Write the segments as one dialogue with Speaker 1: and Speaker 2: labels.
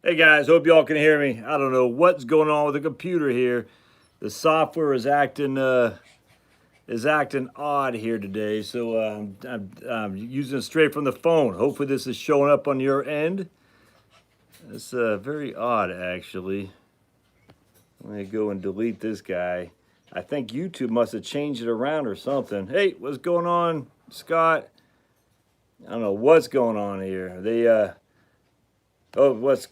Speaker 1: Hey guys, hope y'all can hear me. I don't know what's going on with the computer here. The software is acting odd here today, so I'm using it straight from the phone. Hopefully, this is showing up on your end. It's very odd, actually. Let me go and delete this guy. I think YouTube must have changed it around or something. Hey, what's going on, Scott? I don't know what's going on here. Hey, looks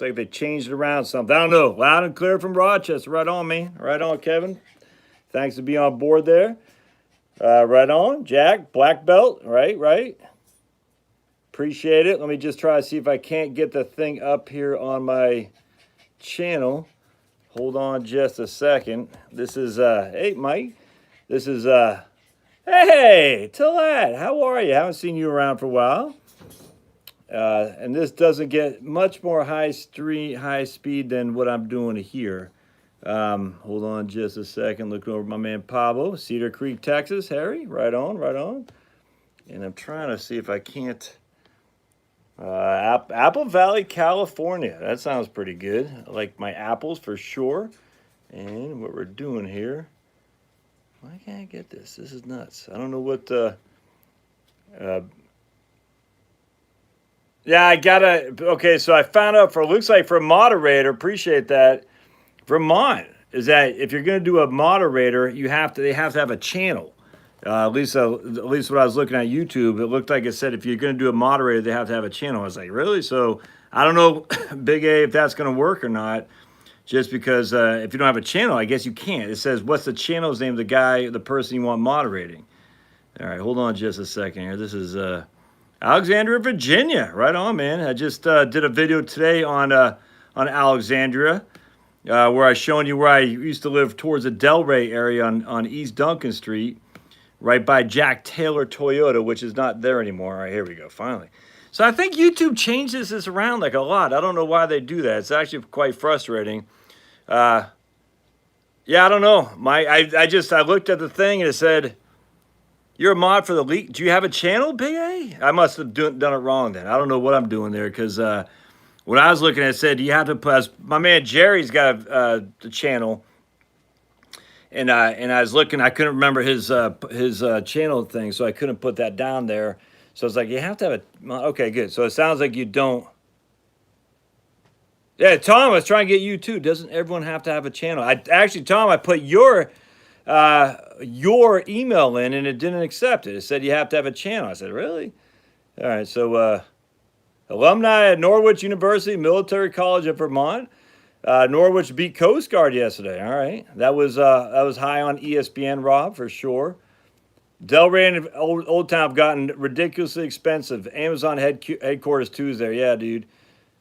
Speaker 1: like they changed it around something. I don't know. Loud and clear from Rochester. Right on, man. Right on, Kevin. Thanks for being on board there. Right on, Jack. Black belt. Right. Appreciate it. Let me just try to see if I can't get the thing up here on my channel. Hold on just a second. This is, hey, Mike. This is, hey, Tillette. How are you? Haven't seen you around for a while. And this doesn't get much more high speed than what I'm doing here. Hold on just a second. Looking over my man Pablo, Cedar Creek, Texas. Harry, right on, right on. And I'm trying to see if I can't. Apple Valley, California. That sounds pretty good. I like my apples for sure. And what we're doing here. Why can't I get this? This is nuts. I don't know what. Yeah, I gotta. Okay, so I found out looks like for a moderator. Appreciate that. Vermont is that if you're going to do a moderator, they have to have a channel. At least what I was looking at YouTube, it looked like it said if you're going to do a moderator, they have to have a channel. I was like, really? So I don't know, Big A, if that's going to work or not. Just because if you don't have a channel, I guess you can't. It says what's the channel's name, the person you want moderating. All right, hold on just a second here. This is Alexandria, Virginia. Right on, man. I just did a video today on Alexandria. Where I showing you where I used to live towards the Delray area on East Duncan Street, right by Jack Taylor Toyota, which is not there anymore. All right, here we go, finally. So I think YouTube changes this around like a lot. I don't know why they do that. It's actually quite frustrating. Yeah, I don't know. I looked at the thing and it said, you're a mod for the league. Do you have a channel, Big A? I must have done it wrong then. I don't know what I'm doing there because when I was looking at it, said you have to put. My man Jerry's got the channel, and I was looking. I couldn't remember his channel thing, so I couldn't put that down there. So it's like you have to have a. Okay, good. So it sounds like you don't. Yeah, Tom, I was trying to get you too. Doesn't everyone have to have a channel? Tom, I put your email in, and it didn't accept it. It said you have to have a channel. I said, really? All right, so. Alumni at Norwich University Military College of Vermont. Norwich beat Coast Guard yesterday. All right, that was high on ESPN, Rob, for sure. Delray and Old Town have gotten ridiculously expensive. Amazon headquarters Tuesday. Yeah, dude.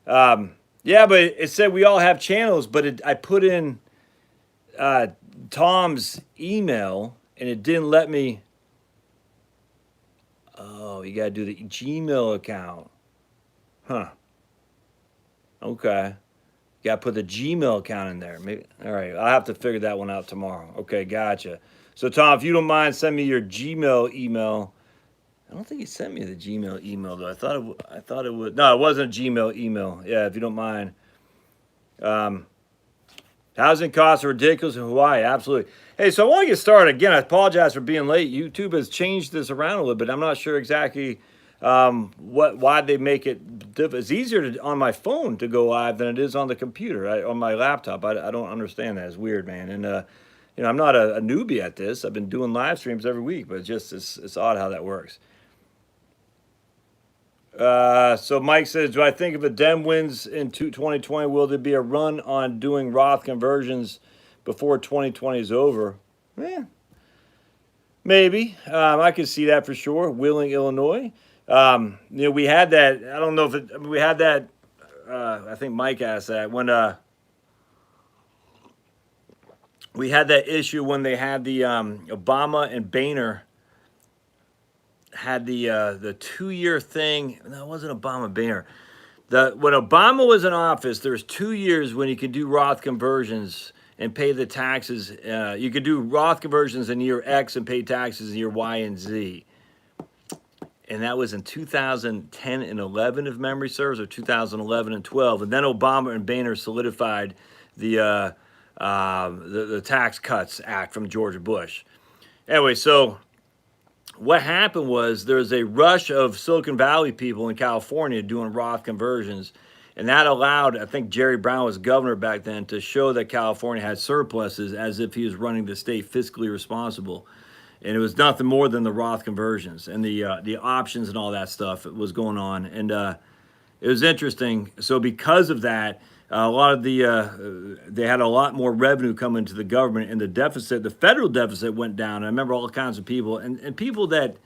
Speaker 1: Yeah, but it said we all have channels, but I put in Tom's email and it didn't let me. Oh, you gotta do the Gmail account. Huh. Okay. Got to put the Gmail account in there. Maybe. All right. I'll have to figure that one out tomorrow. Okay. Gotcha. So, Tom, if you don't mind, send me your Gmail email. I don't think he sent me the Gmail email, though. I thought it would. No, it wasn't a Gmail email. Yeah, if you don't mind. Housing costs are ridiculous in Hawaii. Absolutely. Hey, so I want to get started. Again, I apologize for being late. YouTube has changed this around a little bit. I'm not sure exactly why they make it. It's easier on my phone to go live than it is on the computer, on my laptop. I don't understand that. It's weird, man. And I'm not a newbie at this. I've been doing live streams every week, but it's odd how that works. So Mike says, do I think if a Dem wins in 2020, will there be a run on doing Roth conversions before 2020 is over? Yeah, maybe. I could see that for sure. Wheeling, Illinois. We had that. I don't know if we had that. I think Mike asked that when we had that issue when they had the Obama and Boehner had the 2-year thing. No, it wasn't Obama Boehner. When Obama was in office, there was 2 years when you could do Roth conversions and pay the taxes. You could do Roth conversions in year X and pay taxes in year Y and Z. and that was in 2010 and 11, if memory serves, or 2011 and 12. And then Obama and Boehner solidified the Tax Cuts Act from George Bush. Anyway, so what happened was there was a rush of Silicon Valley people in California doing Roth conversions, and that allowed, I think Jerry Brown was governor back then, to show that California had surpluses as if he was running the state fiscally responsible. And it was nothing more than the Roth conversions and the options and all that stuff was going on. And it was interesting. So because of that, a lot of they had a lot more revenue coming to the government, and the federal deficit went down. I remember all kinds of people and people that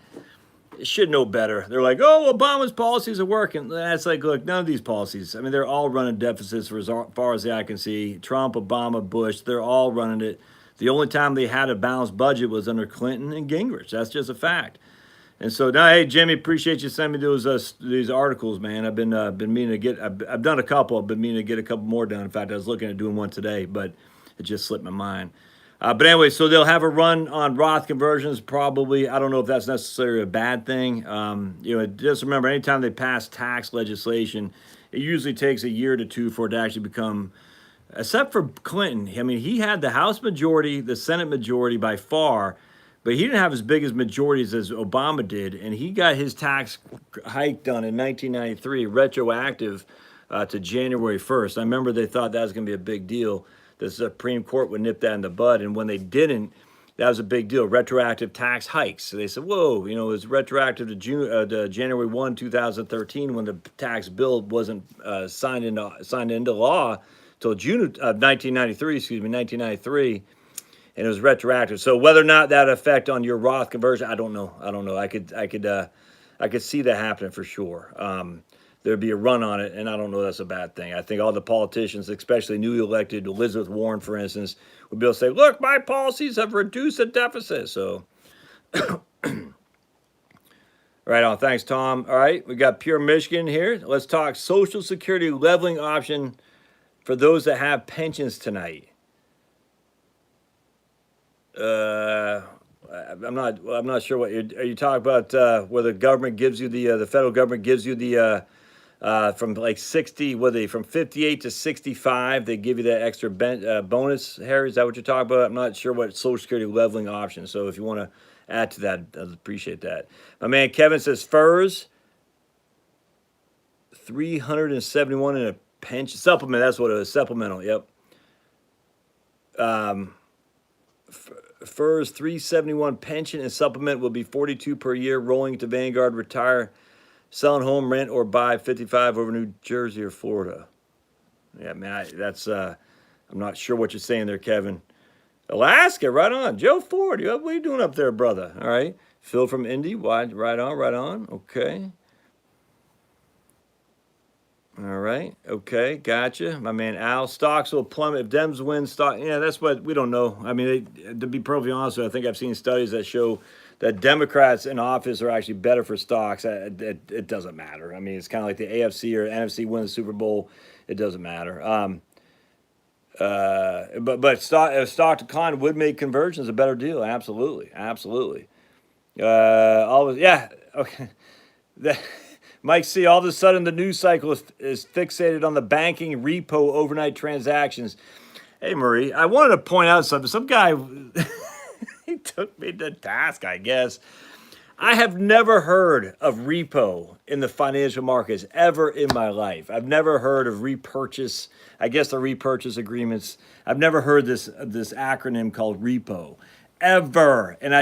Speaker 1: should know better. They're like, oh, Obama's policies are working. That's like, look, none of these policies. I mean, they're all running deficits for as far as the eye can see. Trump, Obama, Bush, they're all running it. The only time they had a balanced budget was under Clinton and Gingrich. That's just a fact. And so now, hey, Jimmy, appreciate you sending me these articles, man. I've been meaning to get. I've done a couple. I've been meaning to get a couple more done. In fact, I was looking at doing one today, but it just slipped my mind. But anyway, so they'll have a run on Roth conversions. Probably, I don't know if that's necessarily a bad thing. Just remember, anytime they pass tax legislation, it usually takes a year to two for it to actually become. Except for Clinton, I mean, he had the House majority, the Senate majority by far, but he didn't have as big as majorities as Obama did, and he got his tax hike done in 1993, retroactive to January 1st. I remember they thought that was going to be a big deal. The Supreme Court would nip that in the bud, and when they didn't, that was a big deal, retroactive tax hikes. So they said, whoa, it was retroactive to January 1, 2013, when the tax bill wasn't signed into law till June of 1993, and it was retroactive. So whether or not that effect on your Roth conversion, I don't know. I could see that happening for sure. There'd be a run on it, and I don't know that's a bad thing. I think all the politicians, especially newly elected, Elizabeth Warren, for instance, would be able to say, look, my policies have reduced the deficit. So right on. Thanks, Tom. All right, we got Pure Michigan here. Let's talk Social Security leveling option for those that have pensions tonight. I'm not sure what are you talking about, where the government gives you the federal government gives you the from like 60, from 58 to 65, they give you that extra bonus, Harry. Is that what you're talking about? I'm not sure what Social Security leveling option. So if you want to add to that, I'd appreciate that. My man Kevin says FERS 371 in a pension supplement. That's what it is. Supplemental. Yep. FERS 371 pension and supplement will be 42 per year, rolling to Vanguard, retire, selling home, rent, or buy 55 over New Jersey or Florida. Yeah, man, I'm not sure what you're saying there, Kevin. Alaska, right on. Joe Ford, what are you doing up there, brother? All right. Phil from Indy, right on. Okay. All right. Okay. Gotcha. My man Al. Stocks will plummet if Dems win. That's what we don't know. I mean, to be perfectly honest, I think I've seen studies that show that Democrats in office are actually better for stocks. It doesn't matter. I mean, it's kind of like the AFC or NFC win the Super Bowl. It doesn't matter. But stock decline would make conversions a better deal. Absolutely. Okay. Mike C., all of a sudden the news cycle is fixated on the banking repo overnight transactions. Hey, Marie, I wanted to point out something. Some guy, he took me to task, I guess. I have never heard of repo in the financial markets ever in my life. I've never heard of repurchase. I guess the repurchase agreements. I've never heard this acronym called repo ever. And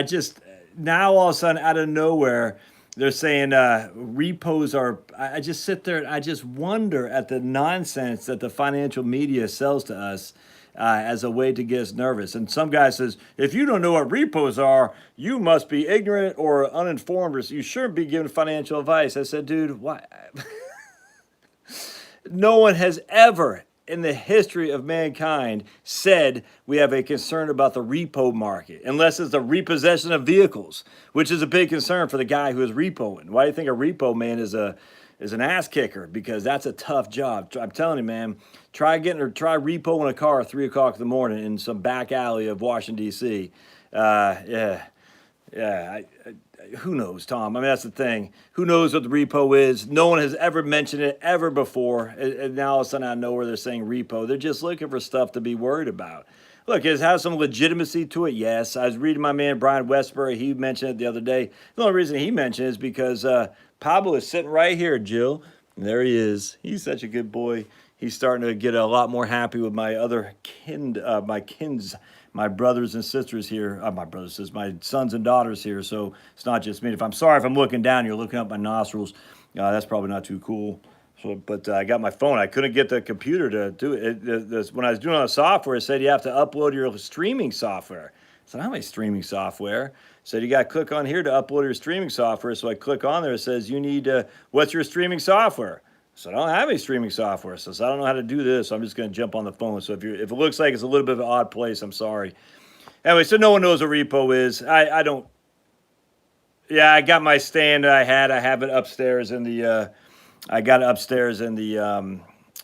Speaker 1: now all of a sudden out of nowhere, they're saying repos are, I just sit there and I just wonder at the nonsense that the financial media sells to us as a way to get us nervous. And some guy says, if you don't know what repos are, you must be ignorant or uninformed, or you shouldn't be giving financial advice. I said, dude, why? No one has ever in the history of mankind said we have a concern about the repo market, unless it's the repossession of vehicles, which is a big concern for the guy who is repoing. Why do you think a repo man is an ass kicker? Because that's a tough job. I'm telling you, man, try repoing a car at 3 o'clock in the morning in some back alley of Washington, D.C. who knows, Tom? I mean, that's the thing. Who knows what the repo is? No one has ever mentioned it ever before. And now all of a sudden out of nowhere they're saying repo. They're just looking for stuff to be worried about. Look, it has some legitimacy to it, yes. I was reading my man Brian Westbury. He mentioned it the other day. The only reason he mentioned it is because Pablo is sitting right here, Jill. And there he is. He's such a good boy. He's starting to get a lot more happy with my other my brothers and sisters here. My brothers and sisters, my sons and daughters here. So it's not just me. If I'm sorry if I'm looking down, you're looking up my nostrils. That's probably not too cool. So, but I got my phone. I couldn't get the computer to do it. When I was doing it on the software, it said you have to upload your streaming software. I said, I don't have any streaming software. It said you got to click on here to upload your streaming software. So I click on there. It says you need, what's your streaming software? So I don't have any streaming software. So I don't know how to do this. So I'm just going to jump on the phone. So if it looks like it's a little bit of an odd place, I'm sorry. Anyway, so no one knows what repo is. I don't. Yeah, I got my stand that I had. I have it upstairs in the. I got it upstairs in the.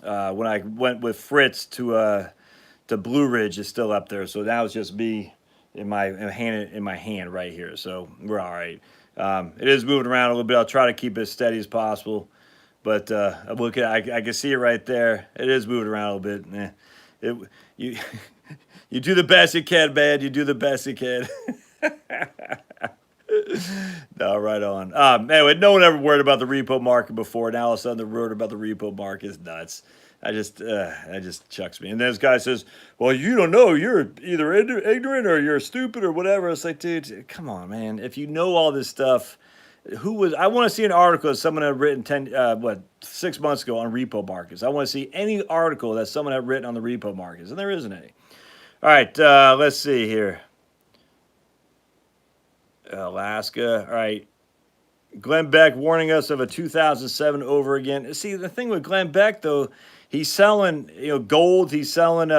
Speaker 1: When I went with Fritz to Blue Ridge, it's still up there. So now it's just me in my hand right here. So we're all right. It is moving around a little bit. I'll try to keep it as steady as possible. But I'm looking. I can see it right there. It is moving around a little bit. You do the best you can, man. You do the best you can. No, right on. Anyway, no one ever worried about the repo market before. Now all of a sudden the word about the repo market is nuts. That just chucks me. And then this guy says, well, you don't know. You're either ignorant or you're stupid or whatever. It's like, dude, come on, man. If you know all this stuff, I want to see an article that someone had written 6 months ago on repo markets. I want to see any article that someone had written on the repo markets, and there isn't any. All right, let's see here. Alaska. All right. Glenn Beck warning us of a 2007 over again. See, the thing with Glenn Beck, though, he's selling, gold. He's selling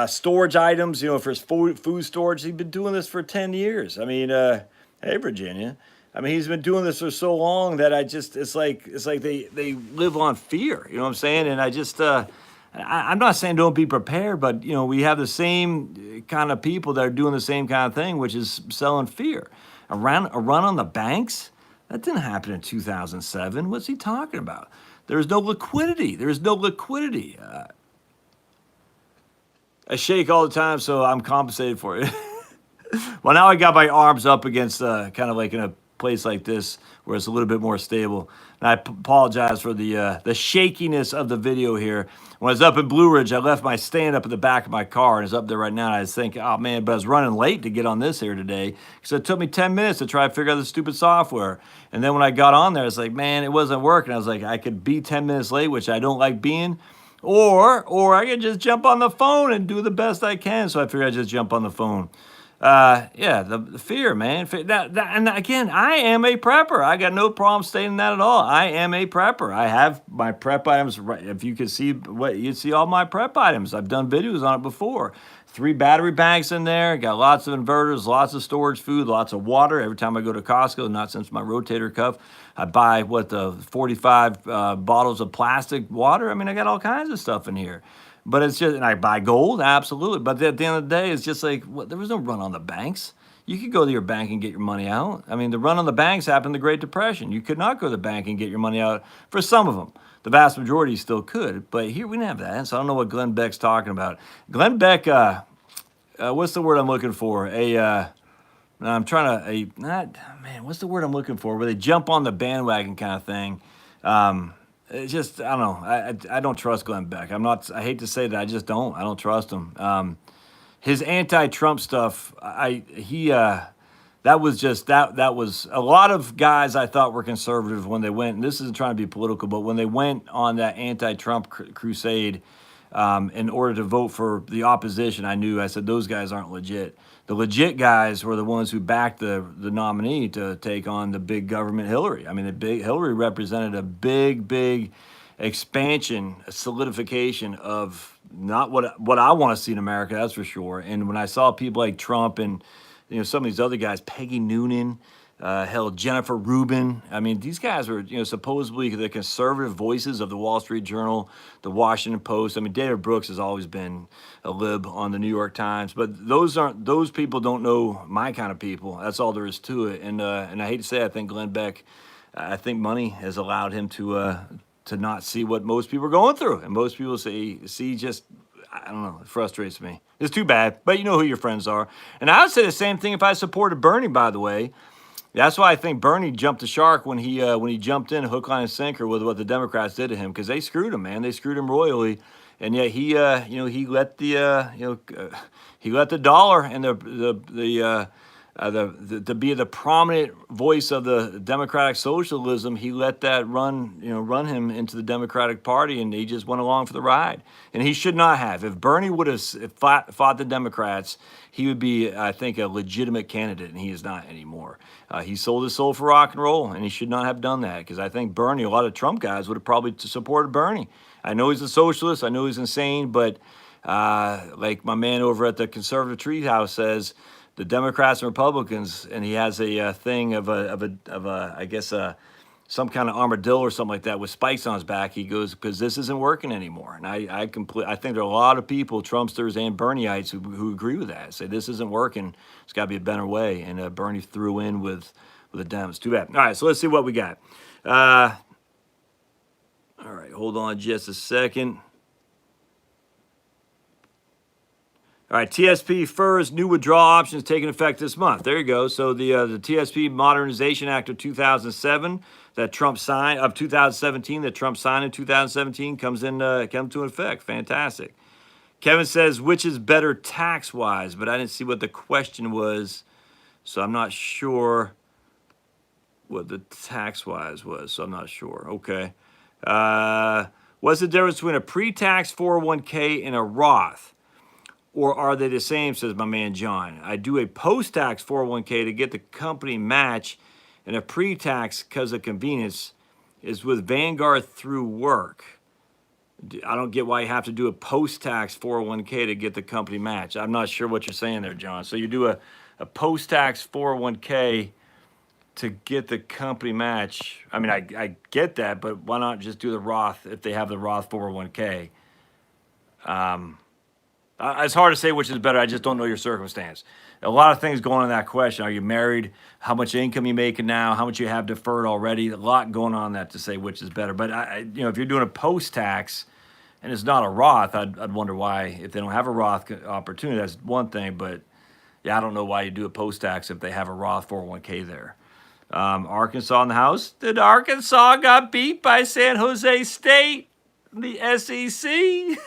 Speaker 1: storage items, for his food storage. He's been doing this for 10 years. I mean, hey, Virginia. I mean, he's been doing this for so long that it's like they live on fear. You know what I'm saying? And I'm not saying don't be prepared, but we have the same kind of people that are doing the same kind of thing, which is selling fear. A run on the banks? That didn't happen in 2007. What's he talking about? There's no liquidity. There's no liquidity. I shake all the time, so I'm compensated for it. Well, now I got my arms up against kind of like in a place like this where it's a little bit more stable. And I apologize for the shakiness of the video here. When I was up in Blue Ridge, I left my stand up in the back of my car, and it's up there right now. And I was thinking, oh man, but I was running late to get on this here today because it took me 10 minutes to try to figure out the stupid software. And then when I got on there, it's like, man, it wasn't working. I was like, I could be 10 minutes late, which I don't like being, or I could just jump on the phone and do the best I can. So I figured I'd just jump on the phone. The fear, man. And again, I am a prepper. I got no problem stating that at all. I am a prepper. I have my prep items. If you could see you'd see all my prep items. I've done videos on it before. 3 battery banks in there. Got lots of inverters, lots of storage food, lots of water. Every time I go to Costco, not since my rotator cuff, I buy 45 bottles of plastic water. I mean, I got all kinds of stuff in here. But it's just, and I buy gold, absolutely. But at the end of the day, it's just like, there was no run on the banks. You could go to your bank and get your money out. I mean, the run on the banks happened in the Great Depression. You could not go to the bank and get your money out for some of them. The vast majority still could. But here we didn't have that. So I don't know what Glenn Beck's talking about. Glenn Beck, what's the word I'm looking for? What's the word I'm looking for? Where they jump on the bandwagon kind of thing. It's just, I don't know. I don't trust Glenn Beck. I hate to say that. I just don't. I don't trust him. His anti-Trump stuff, that was a lot of guys I thought were conservative when they went, and this isn't trying to be political, but when they went on that anti-Trump crusade in order to vote for the opposition, I said, those guys aren't legit. The legit guys were the ones who backed the nominee to take on the big government Hillary. I mean, Hillary represented a big expansion, a solidification of not what I want to see in America, that's for sure. And when I saw people like Trump and some of these other guys, Peggy Noonan, hell, Jennifer Rubin. I mean, these guys were, supposedly the conservative voices of the Wall Street Journal, the Washington Post. I mean, David Brooks has always been a lib on the New York Times, but those people don't know my kind of people. That's all there is to it. And I hate to say, I think Glenn Beck, I think money has allowed him to not see what most people are going through, and most people see just. I don't know. It frustrates me. It's too bad, but you know who your friends are. And I would say the same thing if I supported Bernie, by the way. That's why I think Bernie jumped the shark when he jumped in hook, line, and sinker with what the Democrats did to him, because they screwed him, man. They screwed him royally, and yet he let he let the dollar and to be the prominent voice of the democratic socialism. He let that run him into the Democratic Party, and he just went along for the ride. And he should not have. If Bernie would have fought the Democrats, he would be, I think, a legitimate candidate, and he is not anymore. He sold his soul for rock and roll, and he should not have done that, because I think Bernie, a lot of Trump guys would have probably supported Bernie. I know he's a socialist. I know he's insane, but like my man over at the Conservative Treehouse says, the Democrats and Republicans, and he has a thing of I guess some kind of armadillo or something like that with spikes on his back. He goes, because this isn't working anymore. And I think there are a lot of people, Trumpsters and Bernieites, who agree with that. Say this isn't working. It's got to be a better way. And Bernie threw in with the Dems. Too bad. All right, so let's see what we got. All right, hold on just a second. All right, TSP FERS new withdrawal options taking effect this month. There you go. So the TSP Modernization Act of 2007 that Trump signed, of 2017 that Trump signed in 2017 comes to effect. Fantastic. Kevin says, which is better tax-wise? But I didn't see what the question was, so I'm not sure what the tax-wise was. So I'm not sure. Okay. What's the difference between a pre-tax 401k and a Roth? Or are they the same, says my man John. I do a post-tax 401k to get the company match, and a pre-tax, because of convenience, is with Vanguard through work. I don't get why you have to do a post-tax 401k to get the company match. I'm not sure what you're saying there, John. So you do a post-tax 401k to get the company match. I mean, I get that, but why not just do the Roth if they have the Roth 401k? It's hard to say which is better. I just don't know your circumstance. A lot of things going on in that question. Are you married? How much income you making now? How much you have deferred already? A lot going on that to say which is better. But if you're doing a post-tax and it's not a Roth, I'd wonder why. If they don't have a Roth opportunity, that's one thing. But yeah, I don't know why you do a post-tax if they have a Roth 401k there. Arkansas in the house. Did Arkansas got beat by San Jose State, the SEC?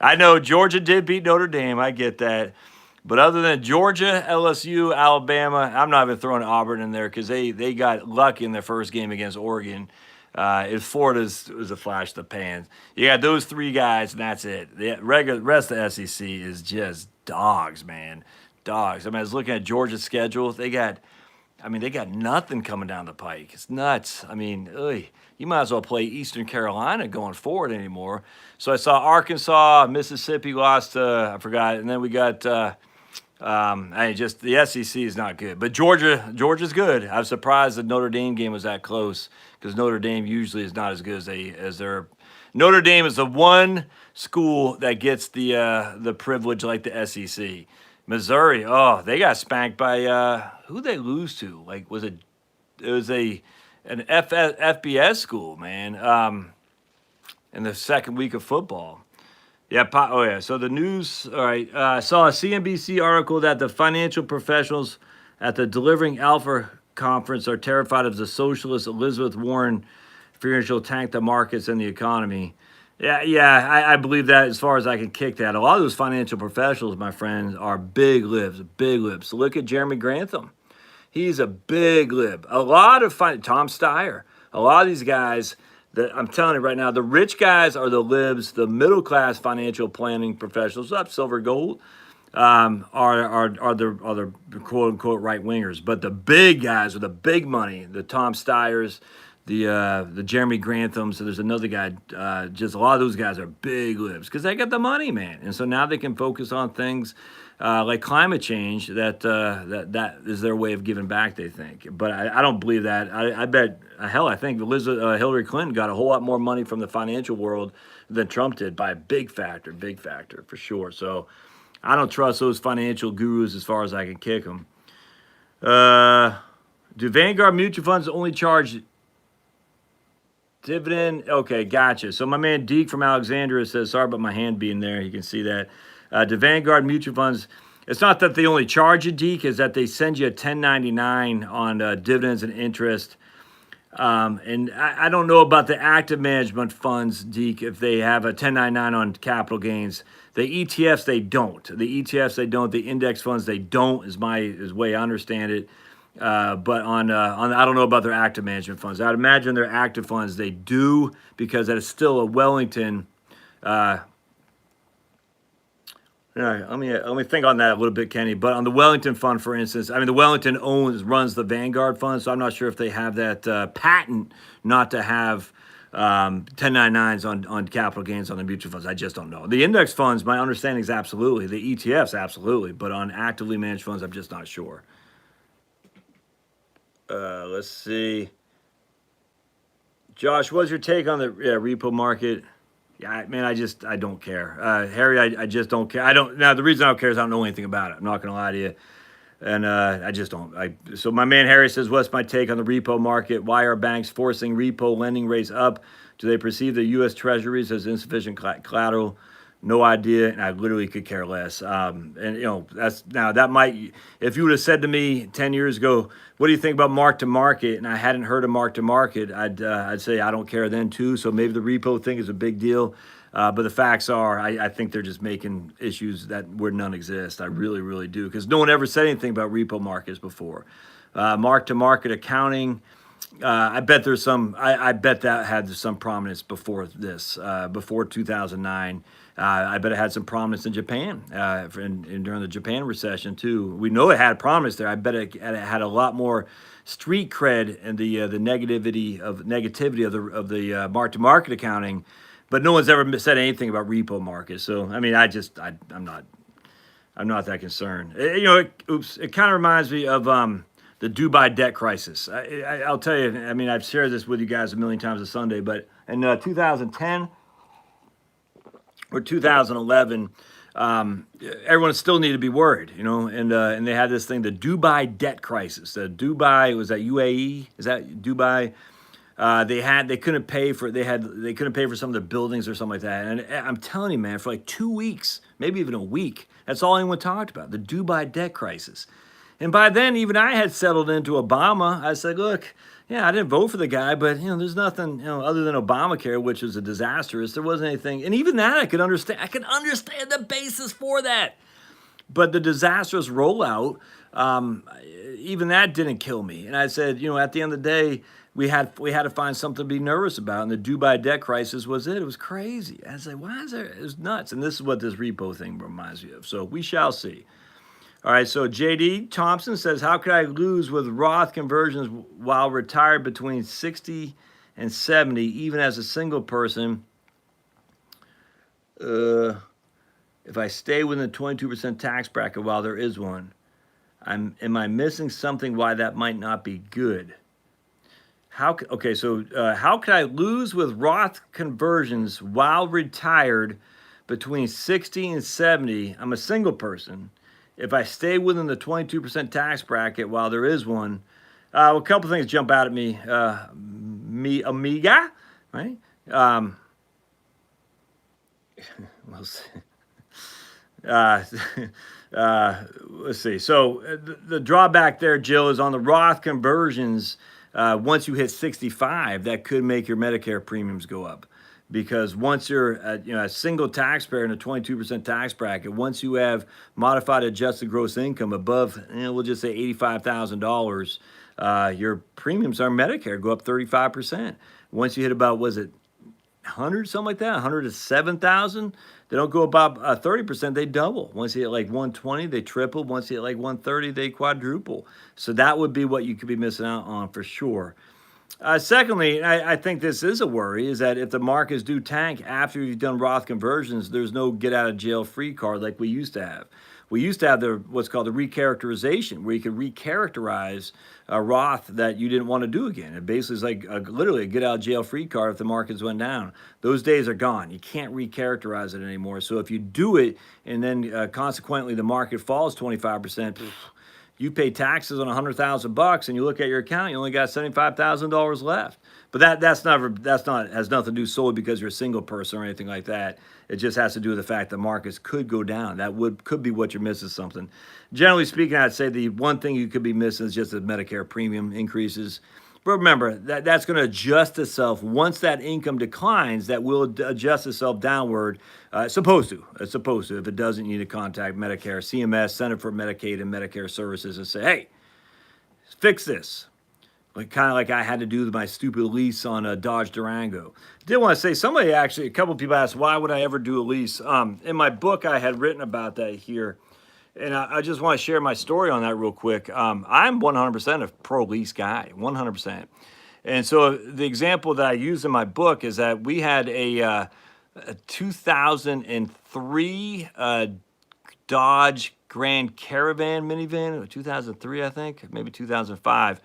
Speaker 1: I know Georgia did beat Notre Dame. I get that. But other than Georgia, LSU, Alabama, I'm not even throwing Auburn in there because they got lucky in their first game against Oregon. If Florida was a flash in the pan. You got those three guys, and that's it. The rest of the SEC is just dogs, man. Dogs. I mean, I was looking at Georgia's schedule. They got nothing coming down the pike. It's nuts. I mean, you might as well play Eastern Carolina going forward anymore. So I saw Arkansas, Mississippi lost, I forgot, and then we got, the SEC is not good. But Georgia's good. I was surprised the Notre Dame game was that close because Notre Dame usually is not as good as their. Notre Dame is the one school that gets the privilege like the SEC. Missouri, they got spanked by who they lose to? Like, it was an FBS school, man. In the second week of football. Yeah. So the news. All right. I saw a CNBC article that the financial professionals at the Delivering Alpha conference are terrified of the socialist Elizabeth Warren fearing she'll tank the markets and the economy. Yeah, I believe that as far as I can kick that. A lot of those financial professionals, my friends, are big libs. So look at Jeremy Grantham. He's a big lib. A lot of Tom Steyer. A lot of these guys, I'm telling you right now, the rich guys are the libs. The middle class financial planning professionals, up silver, gold, are the quote unquote right wingers. But the big guys with the big money, the Tom Steyers, the Jeremy Grantham. So there's another guy. Just a lot of those guys are big lips because they got the money, man. And so now they can focus on things like climate change. That is their way of giving back, they think. But I don't believe that. I bet hell, I think Hillary Clinton got a whole lot more money from the financial world than Trump did by a big factor for sure. So I don't trust those financial gurus as far as I can kick them. Do Vanguard mutual funds only charge dividend? Okay, gotcha. So my man Deke from Alexandria says, sorry about my hand being there. You can see that. Do Vanguard mutual funds, it's not that they only charge you, Deke, is that they send you a 1099 on dividends and interest. And I don't know about the active management funds, Deke, if they have a 1099 on capital gains. The ETFs, they don't. The ETFs, they don't. The index funds, they don't, is way I understand it. But on I don't know about their active management funds. I'd imagine their active funds, they do, because that is still a Wellington. Let me think on that a little bit, Kenny. But on the Wellington fund, for instance, I mean, the Wellington runs the Vanguard fund, so I'm not sure if they have that patent not to have 1099s on capital gains on the mutual funds. I just don't know. The index funds, my understanding is absolutely. The ETFs, absolutely. But on actively managed funds, I'm just not sure. Let's see. Josh, what's your take on the repo market? Yeah, man, I don't care. Harry, I just don't care. Now, the reason I don't care is I don't know anything about it. I'm not going to lie to you. And I just don't. So my man Harry says, what's my take on the repo market? Why are banks forcing repo lending rates up? Do they perceive the U.S. Treasuries as insufficient collateral? No idea, and I literally could care less. And that might, if you would have said to me 10 years ago, what do you think about mark to market? And I hadn't heard of mark to market, I'd say I don't care then too. So maybe the repo thing is a big deal. But the facts are, I think they're just making issues where none exist. I really, really do, because no one ever said anything about repo markets before. Mark to market accounting. I bet there's some. I bet that had some prominence before this, before 2009. I bet it had some prominence in Japan, and during the Japan recession too. We know it had prominence there. I bet it had a lot more street cred and the negativity of the mark to market accounting, but no one's ever said anything about repo markets. So I mean, I'm not that concerned. It kind of reminds me of the Dubai debt crisis. I'll tell you. I mean, I've shared this with you guys a million times a Sunday, but in 2010. Or 2011, everyone still needed to be worried, and they had this thing, the Dubai debt crisis. The Dubai, was that UAE? Is that Dubai? They couldn't pay for some of their buildings or something like that. And I'm telling you, man, for like 2 weeks, maybe even a week, that's all anyone talked about, the Dubai debt crisis. And by then, even I had settled into Obama. I said, look, yeah, I didn't vote for the guy, but there's nothing, other than Obamacare, which was a disaster. There wasn't anything, and even that I could understand. I could understand the basis for that, but the disastrous rollout, even that didn't kill me. And I said, at the end of the day, we had to find something to be nervous about, and the Dubai debt crisis was it. It was crazy. I was like, why is there? It was nuts, and this is what this repo thing reminds me of. So we shall see. All right, so JD Thompson says, how could I lose with Roth conversions while retired between 60 and 70, even as a single person? If I stay within the 22% tax bracket while there is one, am I missing something why that might not be good? How could I lose with Roth conversions while retired between 60 and 70? I'm a single person. If I stay within the 22% tax bracket while there is one, a couple things jump out at me. Amiga, right? We'll see. Let's see. So the drawback there, Jill, is on the Roth conversions. Once you hit 65, that could make your Medicare premiums go up. Because once you're a single taxpayer in a 22% tax bracket, once you have modified adjusted gross income above, we'll just say $85,000, your premiums on Medicare go up 35%. Once you hit about, 100, something like that, 100 to 7,000, they don't go above 30%, they double. Once you hit like 120, they triple. Once you hit like 130, they quadruple. So that would be what you could be missing out on for sure. Secondly, I think this is a worry, is that if the markets do tank after you've done Roth conversions, there's no get out of jail free card like we used to have. We used to have what's called the recharacterization, where you could recharacterize a Roth that you didn't want to do again. It basically is like literally a get out of jail free card if the markets went down. Those days are gone. You can't recharacterize it anymore. So if you do it and then consequently the market falls 25%, you pay taxes on $100,000 and you look at your account, you only got $75,000 left. But that's not has nothing to do solely because you're a single person or anything like that. It just has to do with the fact that markets could go down. That could be what you're missing something. Generally speaking, I'd say the one thing you could be missing is just the Medicare premium increases. But remember, that's going to adjust itself. Once that income declines, that will adjust itself downward. It's supposed to. It's supposed to. If it doesn't, you need to contact Medicare, CMS, Center for Medicaid and Medicare Services, and say, hey, fix this. Kind of like I had to do with my stupid lease on a Dodge Durango. Did want to say, a couple of people asked, why would I ever do a lease? In my book, I had written about that here. And I just want to share my story on that real quick. I'm 100% a pro-lease guy, 100%. And so the example that I use in my book is that we had a 2003 Dodge Grand Caravan minivan, 2003, I think, maybe 2005.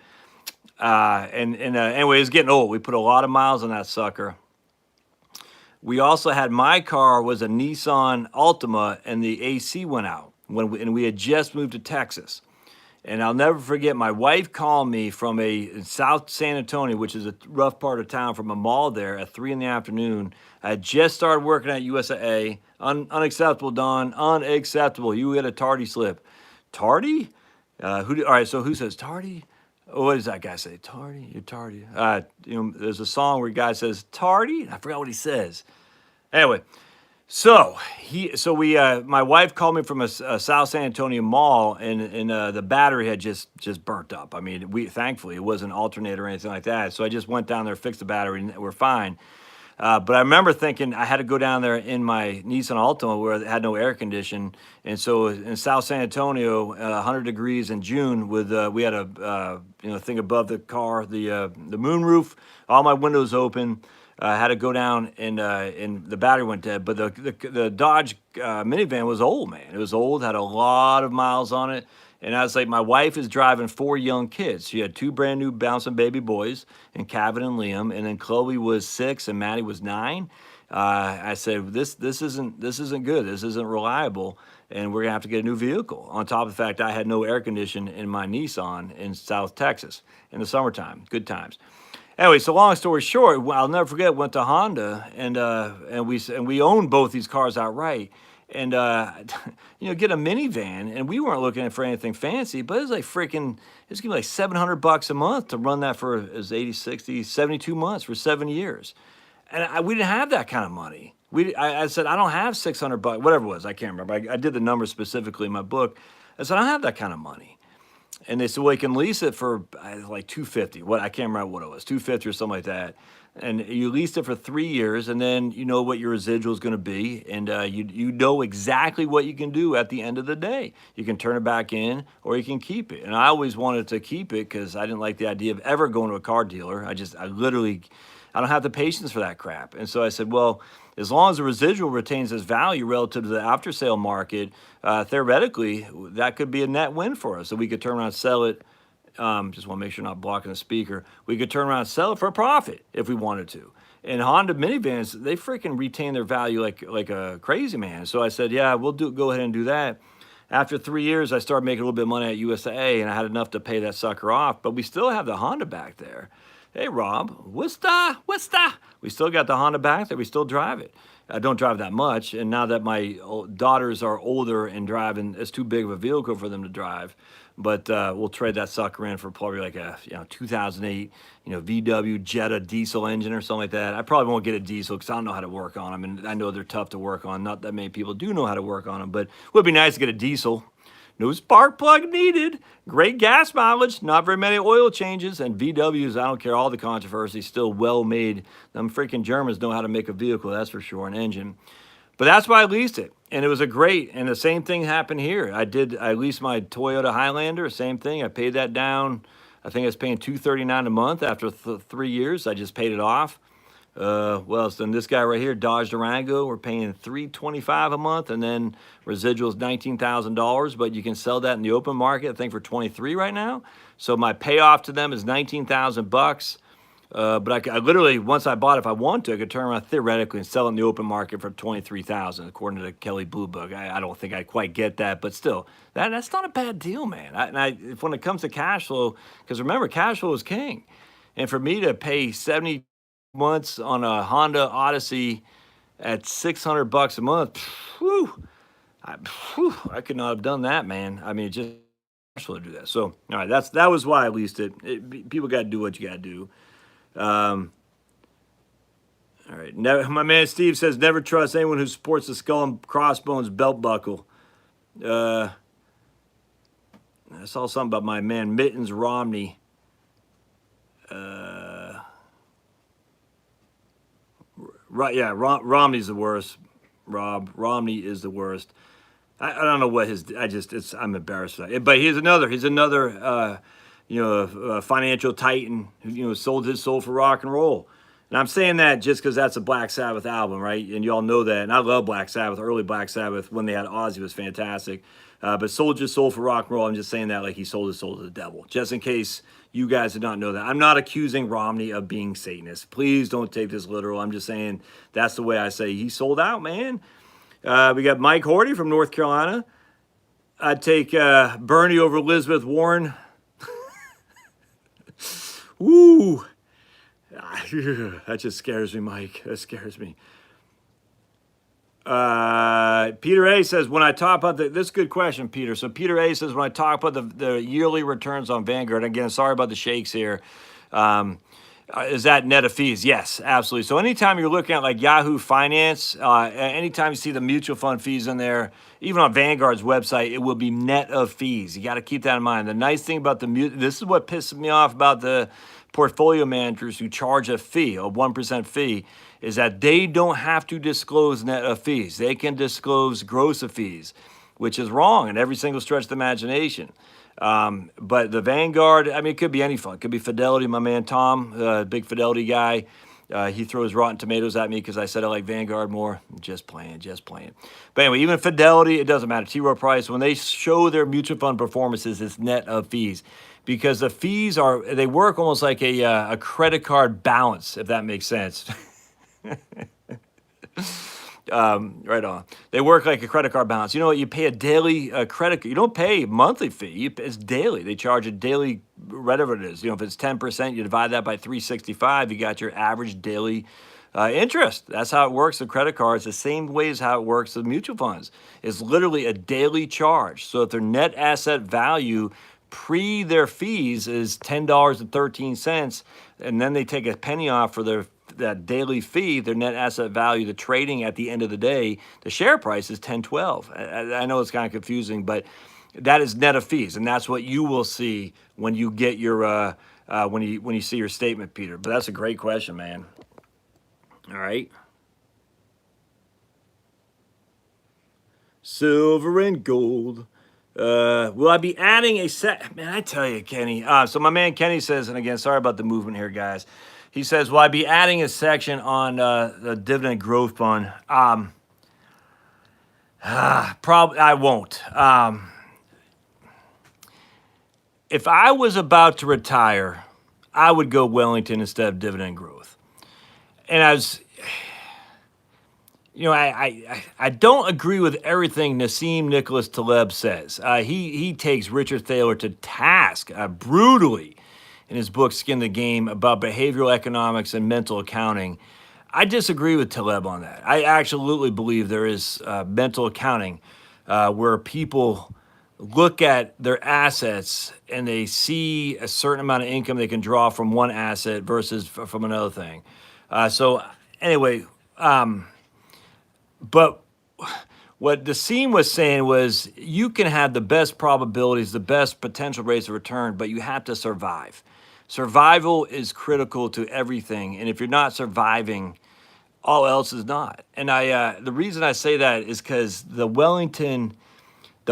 Speaker 1: Anyway, it's getting old. We put a lot of miles on that sucker. We also had, my car was a Nissan Altima, and the AC went out and we had just moved to Texas. And I'll never forget, my wife called me from South San Antonio, which is a rough part of town, from a mall there at 3 in the afternoon. I had just started working at USAA. Unacceptable, Don. Unacceptable. You had a tardy slip. Tardy? All right, so who says tardy? Oh, what does that guy say? Tardy? You're tardy. There's a song where a guy says, tardy? I forgot what he says. Anyway, my wife called me from a South San Antonio mall, and the battery had just burnt up. I mean, thankfully it wasn't an alternator or anything like that. So I just went down there, fixed the battery, and we're fine. But I remember thinking I had to go down there in my Nissan Altima where it had no air condition. And so in South San Antonio, 100 degrees in June, we had a thing above the car, the moonroof, all my windows open. I had to go down and the battery went dead. But the Dodge minivan was old, man. It was old, had a lot of miles on it. And I was like, my wife is driving 4 young kids. She had 2 brand new bouncing baby boys, and Calvin and Liam, and then Chloe was 6 and Maddie was 9. I said, this isn't good. This isn't reliable, and we're gonna have to get a new vehicle. On top of the fact I had no air conditioning in my Nissan in South Texas in the summertime. Good times. Anyway, so long story short, I'll never forget. Went to Honda, and we owned both these cars outright. And get a minivan, and we weren't looking for anything fancy, but it was like it's gonna be like $700 a month to run that for 80, 60, 72 months for 7 years. And we didn't have that kind of money. I said, I don't have $600, whatever it was, I can't remember. I did the numbers specifically in my book. I said, I don't have that kind of money. And they said, well, you can lease it for like $250. I can't remember what it was, $250 or something like that. And you leased it for 3 years, and then you know what your residual is going to be, and you know exactly what you can do at the end of the day. You can turn it back in, or you can keep it. And I always wanted to keep it because I didn't like the idea of ever going to a car dealer. I don't have the patience for that crap. And so I said, well, as long as the residual retains its value relative to the after sale market, theoretically, that could be a net win for us. So we could turn around and sell it. Just want to make sure I'm not blocking the speaker. We could turn around and sell it for a profit if we wanted to. And Honda minivans, they freaking retain their value like a crazy man. So I said, yeah, go ahead and do that. After 3 years, I started making a little bit of money at USAA, and I had enough to pay that sucker off. But we still have the Honda back there. Hey, Rob, what's that? We still got the Honda back there. We still drive it. I don't drive that much, and now that my daughters are older and driving, it's too big of a vehicle for them to drive. But we'll trade that sucker in for probably like a 2008 VW Jetta diesel engine or something like that. I probably won't get a diesel because I don't know how to work on them, and I know they're tough to work on. Not that many people do know how to work on them, but it would be nice to get a diesel. No spark plug needed. Great gas mileage. Not very many oil changes. And VWs, I don't care all the controversy, still well made. Them freaking Germans know how to make a vehicle, that's for sure, an engine. But that's why I leased it. And it was and the same thing happened here. I leased my Toyota Highlander, same thing. I paid that down I think I was paying $239 a month after 3 years. I just paid it off. Well, so then this guy right here, Dodge Durango, we're paying $325 a month, and then residuals $19,000. But you can sell that in the open market, I think, for 23 right now. So my payoff to them is $19,000. But I literally, once I bought it, if I want to, I could turn around theoretically and sell it in the open market for $23,000, according to Kelly Blue Book. I don't think I quite get that, but still, that's not a bad deal, man. When it comes to cash flow, because remember, cash flow is king, and for me to pay 70 months on a Honda Odyssey at $600 a month, I could not have done that, man. I mean, just to do that. So, all right, that was why I leased it. People got to do what you got to do. All right. My man Steve says, never trust anyone who supports the skull and crossbones belt buckle. I saw something about my man Mittens Romney. Right, yeah, Romney's the worst. Rob, Romney is the worst. I don't know what I'm embarrassed. But he's another financial titan who, sold his soul for rock and roll. And I'm saying that just because that's a Black Sabbath album, right? And you all know that. And I love Black Sabbath, early Black Sabbath, when they had Ozzy was fantastic. But sold his soul for rock and roll. I'm just saying that like he sold his soul to the devil. Just in case you guys did not know that. I'm not accusing Romney of being Satanist. Please don't take this literal. I'm just saying that's the way I say he sold out, man. We got Mike Horty from North Carolina. I'd take Bernie over Elizabeth Warren. Woo! That just scares me, Mike. That scares me. Peter A says, when I talk about this is a good question, Peter. So Peter A says, when I talk about the yearly returns on Vanguard, again, sorry about the shakes here. Is that net of fees? Yes, absolutely. So anytime you're looking at like Yahoo Finance, anytime you see the mutual fund fees in there, even on Vanguard's website, it will be net of fees. You got to keep that in mind. The nice thing about this is what pisses me off about the portfolio managers who charge a fee, a 1% fee, is that they don't have to disclose net of fees. They can disclose gross of fees, which is wrong in every single stretch of the imagination. But the Vanguard, I mean, it could be any fund. It could be Fidelity, my man Tom, big Fidelity guy. He throws rotten tomatoes at me because I said I like Vanguard more. Just playing. But anyway, even Fidelity, it doesn't matter. T. Rowe Price, when they show their mutual fund performances, it's net of fees. Because the fees they work almost like a credit card balance, if that makes sense. Right on. They work like a credit card balance. You know what? You pay a daily credit. You don't pay a monthly fee. It's daily. They charge a daily, whatever it is. If it's 10%, you divide that by 365. You got your average daily interest. That's how it works with credit cards. The same way as how it works with mutual funds. It's literally a daily charge. So if their net asset value pre their fees is $10.13, and then they take a penny off for that daily fee, their net asset value, the trading at the end of the day, the share price is $10.12. I know it's kind of confusing, but that is net of fees, and that's what you will see when you get your when you see your statement, Peter. But that's a great question, man. All right. Silver and gold. Will I be adding a set? Man, I tell you, Kenny. So my man Kenny says, and again, sorry about the movement here, guys. He says, will I be adding a section on the dividend growth fund? Probably I won't. If I was about to retire, I would go Wellington instead of dividend growth. And I don't agree with everything Nassim Nicholas Taleb says. He takes Richard Thaler to task brutally in his book Skin the Game about behavioral economics and mental accounting. I disagree with Taleb on that. I absolutely believe there is mental accounting where people look at their assets and they see a certain amount of income they can draw from one asset versus from another thing. So anyway, but what Nassim was saying was you can have the best probabilities, the best potential rates of return, but you have to survive. Survival is critical to everything, and if you're not surviving, all else is not. And the reason I say that is because the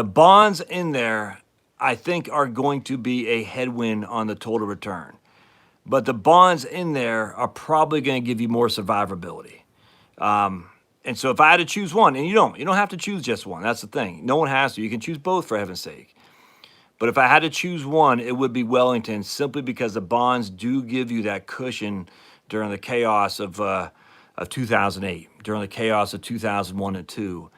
Speaker 1: bonds in there, I think are going to be a headwind on the total return. But the bonds in there are probably going to give you more survivability. And so if I had to choose one, and you don't have to choose just one. That's the thing. No one has to. You can choose both, for heaven's sake. But if I had to choose one, it would be Wellington, simply because the bonds do give you that cushion during the chaos of 2008, during the chaos of 2001 and 2.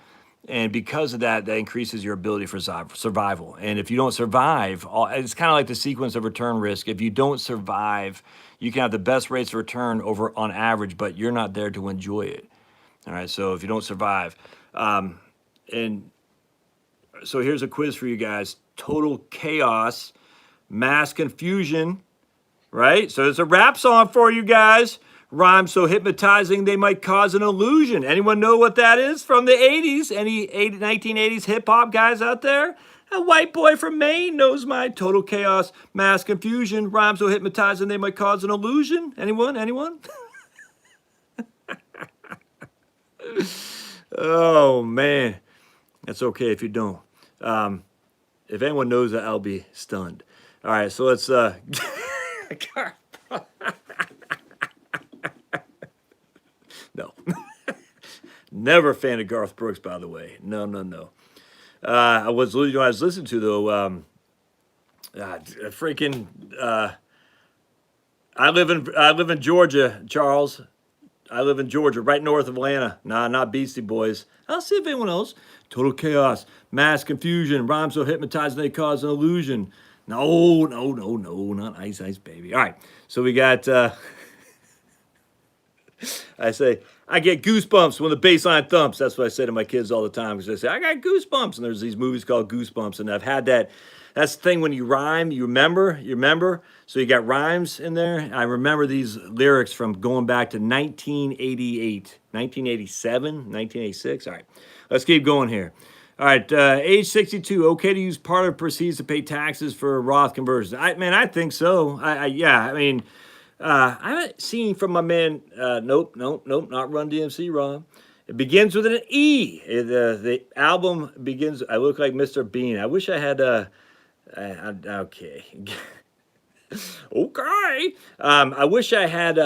Speaker 1: And because of that, that increases your ability for survival. And if you don't survive, it's kind of like the sequence of return risk. If you don't survive, you can have the best rates of return over on average, but you're not there to enjoy it. All right, so if you don't survive. And so here's a quiz for you guys. Total chaos, mass confusion, right? So it's a rap song for you guys. Rhymes so hypnotizing they might cause an illusion. Anyone know what that is from the 80s? Any 1980s hip-hop guys out there? A white boy from Maine knows my total chaos, mass confusion. Rhymes so hypnotizing they might cause an illusion. Anyone? Oh, man. That's okay if you don't. If anyone knows that, I'll be stunned. All right, so let's... No. Never a fan of Garth Brooks, by the way. No. I was listening to, though, freaking... I live in Georgia, Charles. I live in Georgia, right north of Atlanta. Nah, not Beastie Boys. I'll see if anyone else. Total chaos, mass confusion, rhymes so hypnotizing they cause an illusion. No, not Ice Ice Baby. All right, so we got, I say, I get goosebumps when the bass line thumps. That's what I say to my kids all the time, because they say, I got goosebumps. And there's these movies called Goosebumps, and I've had that. That's the thing, when you rhyme, you remember. So you got rhymes in there. I remember these lyrics from going back to 1988, 1987, 1986. All right, let's keep going here. All right, age 62, okay to use part of proceeds to pay taxes for Roth conversions. I think so. I haven't seen from my man, nope, not Run DMC, Rob. It begins with an E. The album begins, I look like Mr. Bean. I wish I had, okay. Okay. I wish I had,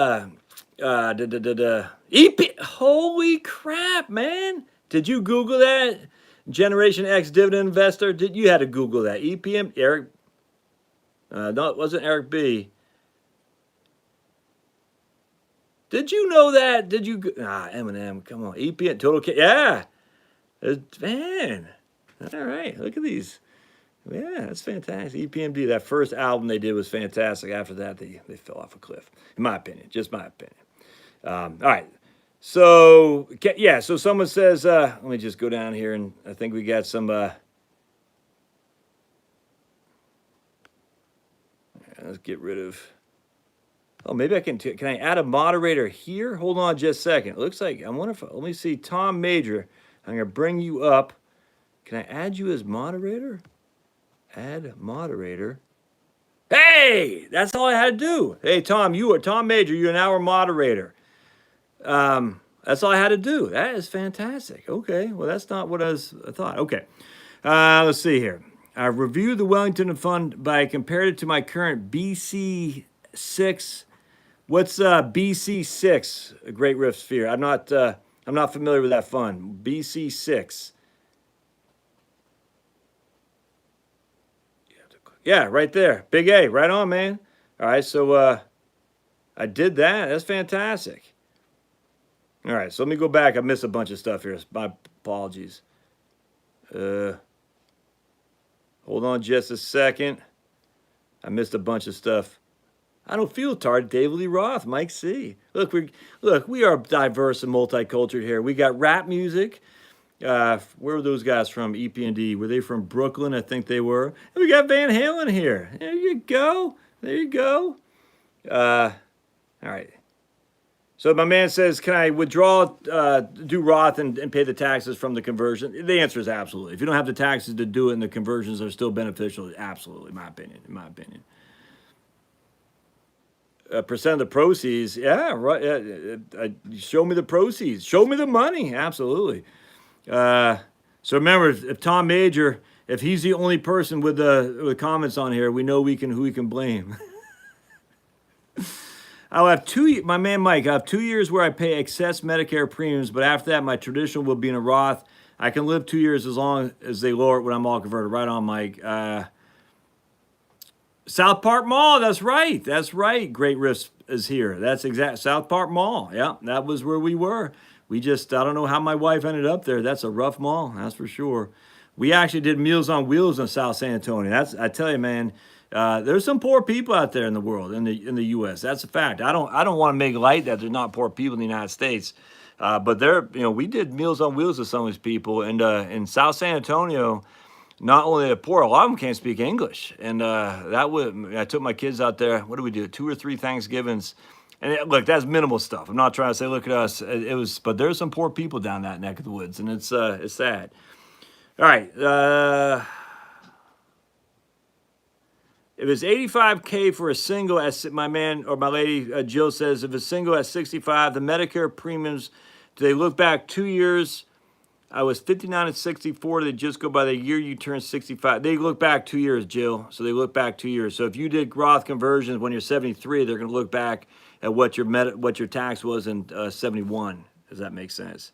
Speaker 1: EP. Holy crap, man. Did you Google that? Generation X dividend investor? You had to Google that. EPM, Eric, no, it wasn't Eric B. Did you know that? Did you? Eminem, come on. EPM, Total K. Yeah. Man. All right. Look at these. Yeah, that's fantastic. EPMD, that first album they did was fantastic. After that, they fell off a cliff. In my opinion. Just my opinion. All right. So, yeah. So someone says, let me just go down here, and I think we got some, let's get rid of... Oh, maybe I can I add a moderator here? Hold on just a second. It looks like, I wonder if, let me see, Tom Major. I'm going to bring you up. Can I add you as moderator? Add moderator. Hey, that's all I had to do. Hey, Tom, Tom Major, you're now our moderator. That's all I had to do. That is fantastic. Okay, well, that's not what I thought. Okay, let's see here. I reviewed the Wellington Fund by compared it to my current BC6. What's BC6? A Great Rift Sphere. I'm not familiar with that fund. BC6. Yeah, right there. Big A, right on, man. All right, so I did that. That's fantastic. All right, so let me go back. I missed a bunch of stuff here. My apologies. Hold on just a second. I missed a bunch of stuff. I don't feel tired. David Lee Roth, Mike C. Look, we are diverse and multicultural here. We got rap music. Where were those guys from? EP&D. Were they from Brooklyn? I think they were. And we got Van Halen here. There you go. There you go. All right. So my man says, can I withdraw, do Roth and pay the taxes from the conversion? The answer is absolutely. If you don't have the taxes to do it and the conversions are still beneficial, absolutely, in my opinion. Percent of the proceeds, yeah, right. Show me the proceeds. Show me the money, absolutely. So remember, if Tom Major If he's the only person with the comments on here, we know who we can blame. I'll have my man Mike, I have 2 years where I pay excess Medicare premiums, but after that, my traditional will be in a Roth. I can live 2 years as long as they lower it when I'm all converted. Right on, Mike. South Park Mall, that's right. That's right. Great Riffs is here. That's exact. South Park Mall. Yeah, that was where we were. I don't know how my wife ended up there. That's a rough mall, that's for sure. We actually did Meals on Wheels in South San Antonio. I tell you, man, there's some poor people out there in the world, in the U.S. That's a fact. I don't want to make light that there's not poor people in the United States, but we did Meals on Wheels with some of these people, and in South San Antonio, not only are they poor, a lot of them can't speak English, and I took my kids out there. What did we do? 2 or 3 Thanksgivings, and look, that's minimal stuff. I'm not trying to say, look at us. But there's some poor people down that neck of the woods, and it's sad. All right. If it's $85K for a single, as my man or my lady Jill says, if it's single at 65, the Medicare premiums, do they look back 2 years? I was 59 and 64. They just go by the year you turn 65. They look back 2 years, Jill. So they look back 2 years. So if you did Roth conversions when you're 73, they're going to look back at what your tax was in 71. Does that make sense?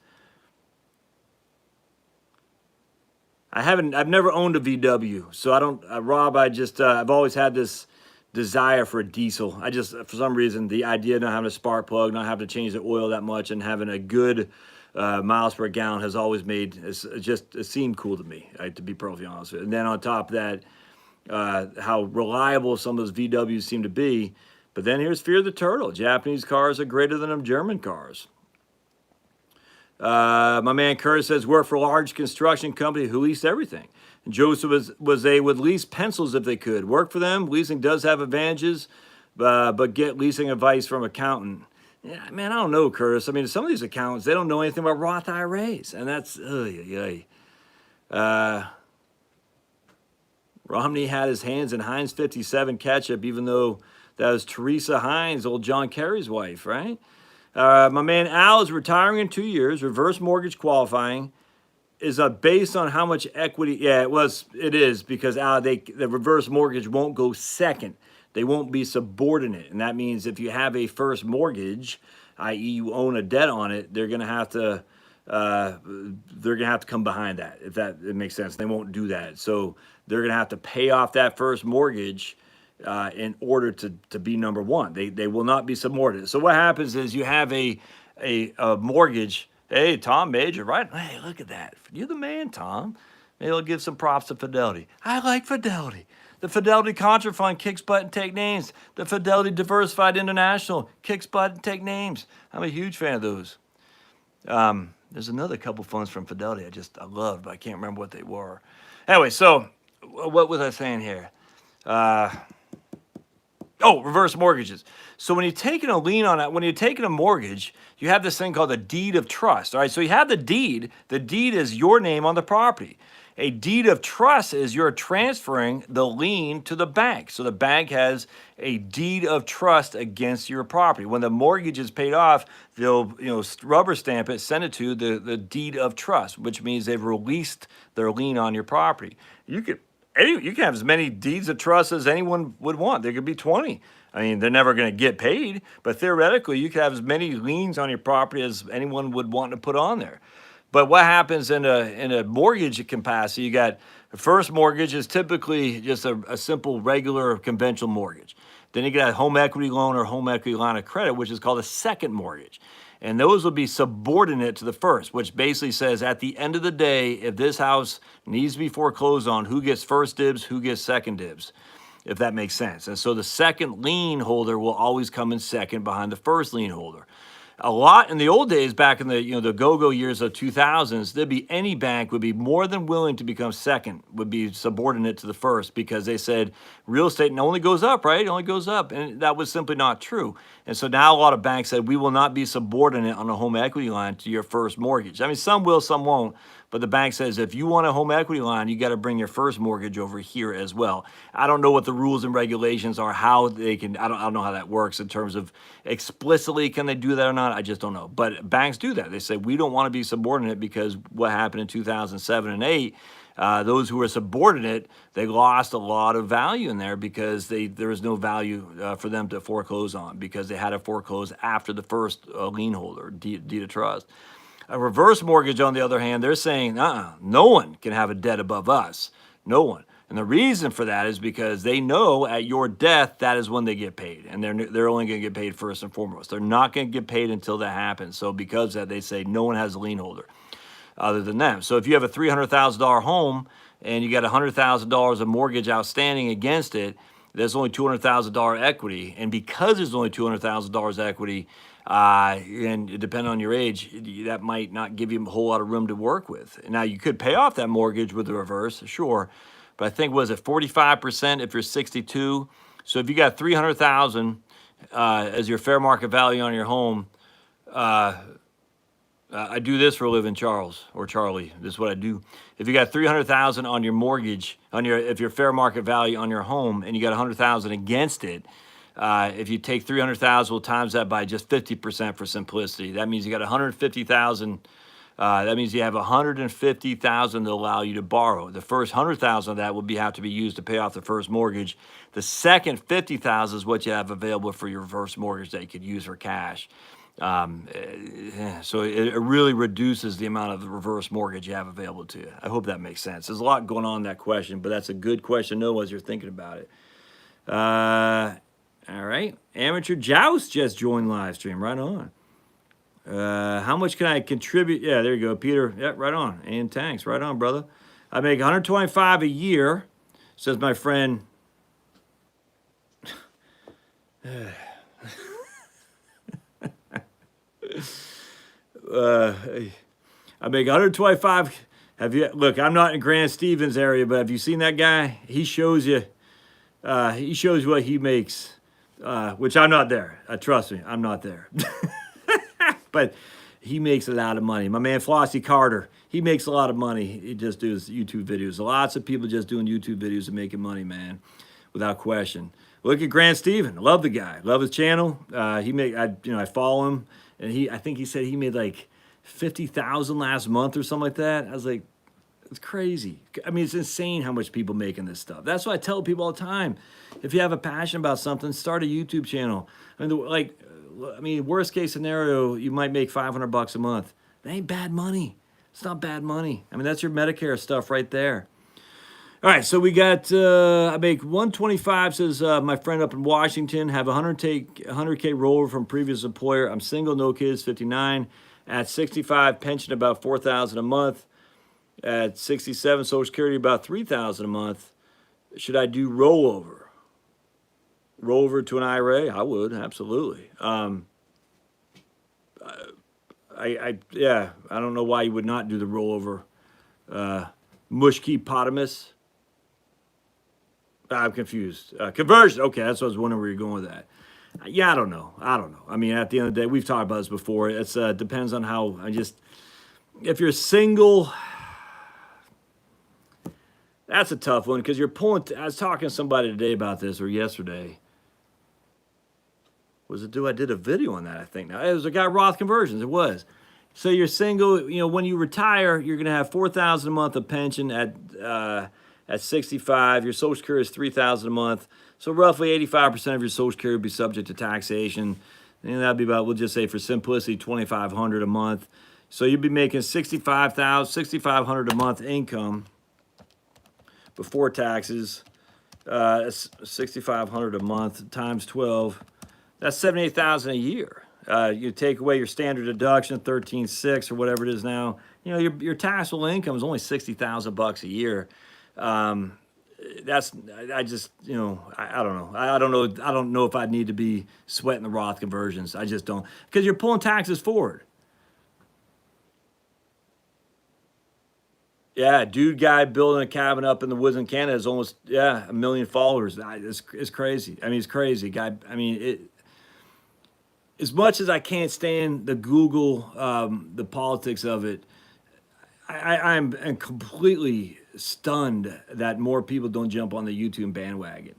Speaker 1: I've never owned a VW, so I don't, Rob, I've always had this desire for a diesel. For some reason, the idea of not having a spark plug, not having to change the oil that much, and having a good miles per gallon has always it seemed cool to me, to be perfectly honest with you. And then on top of that, how reliable some of those VWs seem to be. But then here's Fear the Turtle. Japanese cars are greater than them German cars. My man Curtis says, work for a large construction company who leased everything. And Joseph they would lease pencils if they could. Work for them. Leasing does have advantages, but get leasing advice from an accountant. Yeah, man, I don't know, Curtis. I mean, some of these accountants, they don't know anything about Roth IRAs. And that's, Romney had his hands in Heinz 57 ketchup, even though that was Teresa Heinz, old John Kerry's wife, right? My man Al is retiring in 2 years. Reverse mortgage qualifying is based on how much equity. Yeah, it is because Al, the reverse mortgage won't go second. They won't be subordinate, and that means if you have a first mortgage, i.e., you own a debt on it, they're gonna have to come behind that. If it makes sense, they won't do that. So they're gonna have to pay off that first mortgage in order to be number one. They will not be subordinate. So what happens is you have a mortgage. Hey, Tom Major, right? Hey, look at that. You're the man, Tom. Maybe I'll give some props to Fidelity. I like Fidelity. The Fidelity Contra Fund kicks butt and take names. The Fidelity Diversified International kicks butt and take names. I'm a huge fan of those. There's another couple funds from Fidelity I loved, but I can't remember what they were. Anyway, so what was I saying here? Reverse mortgages. So when you're taking a lien on it, when you're taking a mortgage, you have this thing called a deed of trust. All right, so you have the deed. The deed is your name on the property. A deed of trust is you're transferring the lien to the bank. So the bank has a deed of trust against your property. When the mortgage is paid off, they'll rubber stamp it, send it to the deed of trust, which means they've released their lien on your property. You can have as many deeds of trust as anyone would want. There could be 20. I mean, they're never going to get paid, but theoretically, you could have as many liens on your property as anyone would want to put on there. But what happens in a mortgage capacity, you got the first mortgage is typically just a simple, regular, conventional mortgage. Then you got a home equity loan or home equity line of credit, which is called a second mortgage. And those will be subordinate to the first, which basically says at the end of the day, if this house needs to be foreclosed on, who gets first dibs, who gets second dibs, if that makes sense. And so the second lien holder will always come in second behind the first lien holder. A lot in the old days, back in the go-go years of 2000s, any bank would be more than willing to become second, would be subordinate to the first, because they said real estate only goes up, right? It only goes up, and that was simply not true. And so now a lot of banks said we will not be subordinate on a home equity line to your first mortgage. I mean, some will, some won't, But the bank says if you want a home equity line, you got to bring your first mortgage over here as well. I don't know what the rules and regulations are, how they can, I don't know how that works in terms of explicitly can they do that or not. I just don't know. But banks do that. They say we don't want to be subordinate because what happened in 2007 and 8, those who were subordinate, they lost a lot of value in there because there was no value for them to foreclose on because they had to foreclose after the first lien holder, deed of trust. A reverse mortgage, on the other hand, they're saying, no one can have a debt above us. No one. And the reason for that is because they know at your death, that is when they get paid. And they're only going to get paid first and foremost. They're not going to get paid until that happens. So because of that, they say no one has a lien holder other than them. So if you have a $300,000 home and you got $100,000 of mortgage outstanding against it, there's only $200,000 equity. And because there's only $200,000 equity, and depending on your age, that might not give you a whole lot of room to work with. Now, you could pay off that mortgage with the reverse, sure, but I think, was it 45% if you're 62? So if you got $300,000 as your fair market value on your home, I do this for a living, Charles or Charlie. This is what I do. If you got $300,000 on your mortgage, if your fair market value on your home, and you got $100,000 against it. If you take 300,000, we'll times that by just 50% for simplicity. That means you got 150,000. That means you have 150,000 to allow you to borrow. The first 100,000 of that will have to be used to pay off the first mortgage. The second 50,000 is what you have available for your reverse mortgage that you could use for cash. So it really reduces the amount of the reverse mortgage you have available to you. I hope that makes sense. There's a lot going on in that question, but that's a good question to know as you're thinking about it. All right. Amateur Joust just joined live stream. Right on. How much can I contribute? Yeah, there you go, Peter. Yeah, right on. And thanks. Right on, brother. I make $125 a year, says my friend. I make 125. Have you look? I'm not in Grand Stevens area, but have you seen that guy? He shows you. He shows you what he makes. Which I'm not there. Trust me, I'm not there. But he makes a lot of money. My man Flossie Carter, he makes a lot of money. He just does YouTube videos. Lots of people just doing YouTube videos and making money, man, without question. Look at Grant Steven. Love the guy. Love his channel. I follow him, and I think he said he made like 50,000 last month or something like that. I was like, it's crazy. I mean, it's insane how much people making this stuff. That's why I tell people all the time. If you have a passion about something, start a YouTube channel. I mean, worst case scenario, you might make $500 a month. That ain't bad money. It's not bad money. I mean, that's your Medicare stuff right there. All right, so we got, I make 125, says my friend up in Washington, have 100K rollover from previous employer. I'm single, no kids, 59. At 65, pension about $4,000 a month. At 67, Social Security about $3,000 a month. Should I do rollover? Rollover to an IRA? I would, absolutely. I don't know why you would not do the rollover. Mushkey-potamus. I'm confused. Conversion. Okay, that's what I was wondering where you're going with that. Yeah, I don't know. I mean, at the end of the day, we've talked about this before. It's depends on how. If you're single, that's a tough one because you're pulling. I was talking to somebody today about this, or yesterday. Was it? I did a video on that. I think now it was a guy Roth conversions. It was. So you're single. You know, when you retire, you're gonna have $4,000 a month of pension at 65. Your Social Security is $3,000 a month. So roughly 85% of your Social Security would be subject to taxation. And that'd be about, we'll just say for simplicity, $2,500 a month. So you'd be making $6,500 a month income before taxes. $6,500 a month times 12. That's $78,000 a year. You take away your standard deduction, 13.6 or whatever it is now. You know, your taxable income is only $60,000 a year. I don't know. I don't know if I'd need to be sweating the Roth conversions. I just don't, because you're pulling taxes forward. Yeah, dude guy building a cabin up in the woods in Canada is almost, 1 million followers. It's crazy. I mean, it's crazy. Guy, I mean, as much as I can't stand the Google, the politics of it, I'm completely stunned that more people don't jump on the YouTube bandwagon.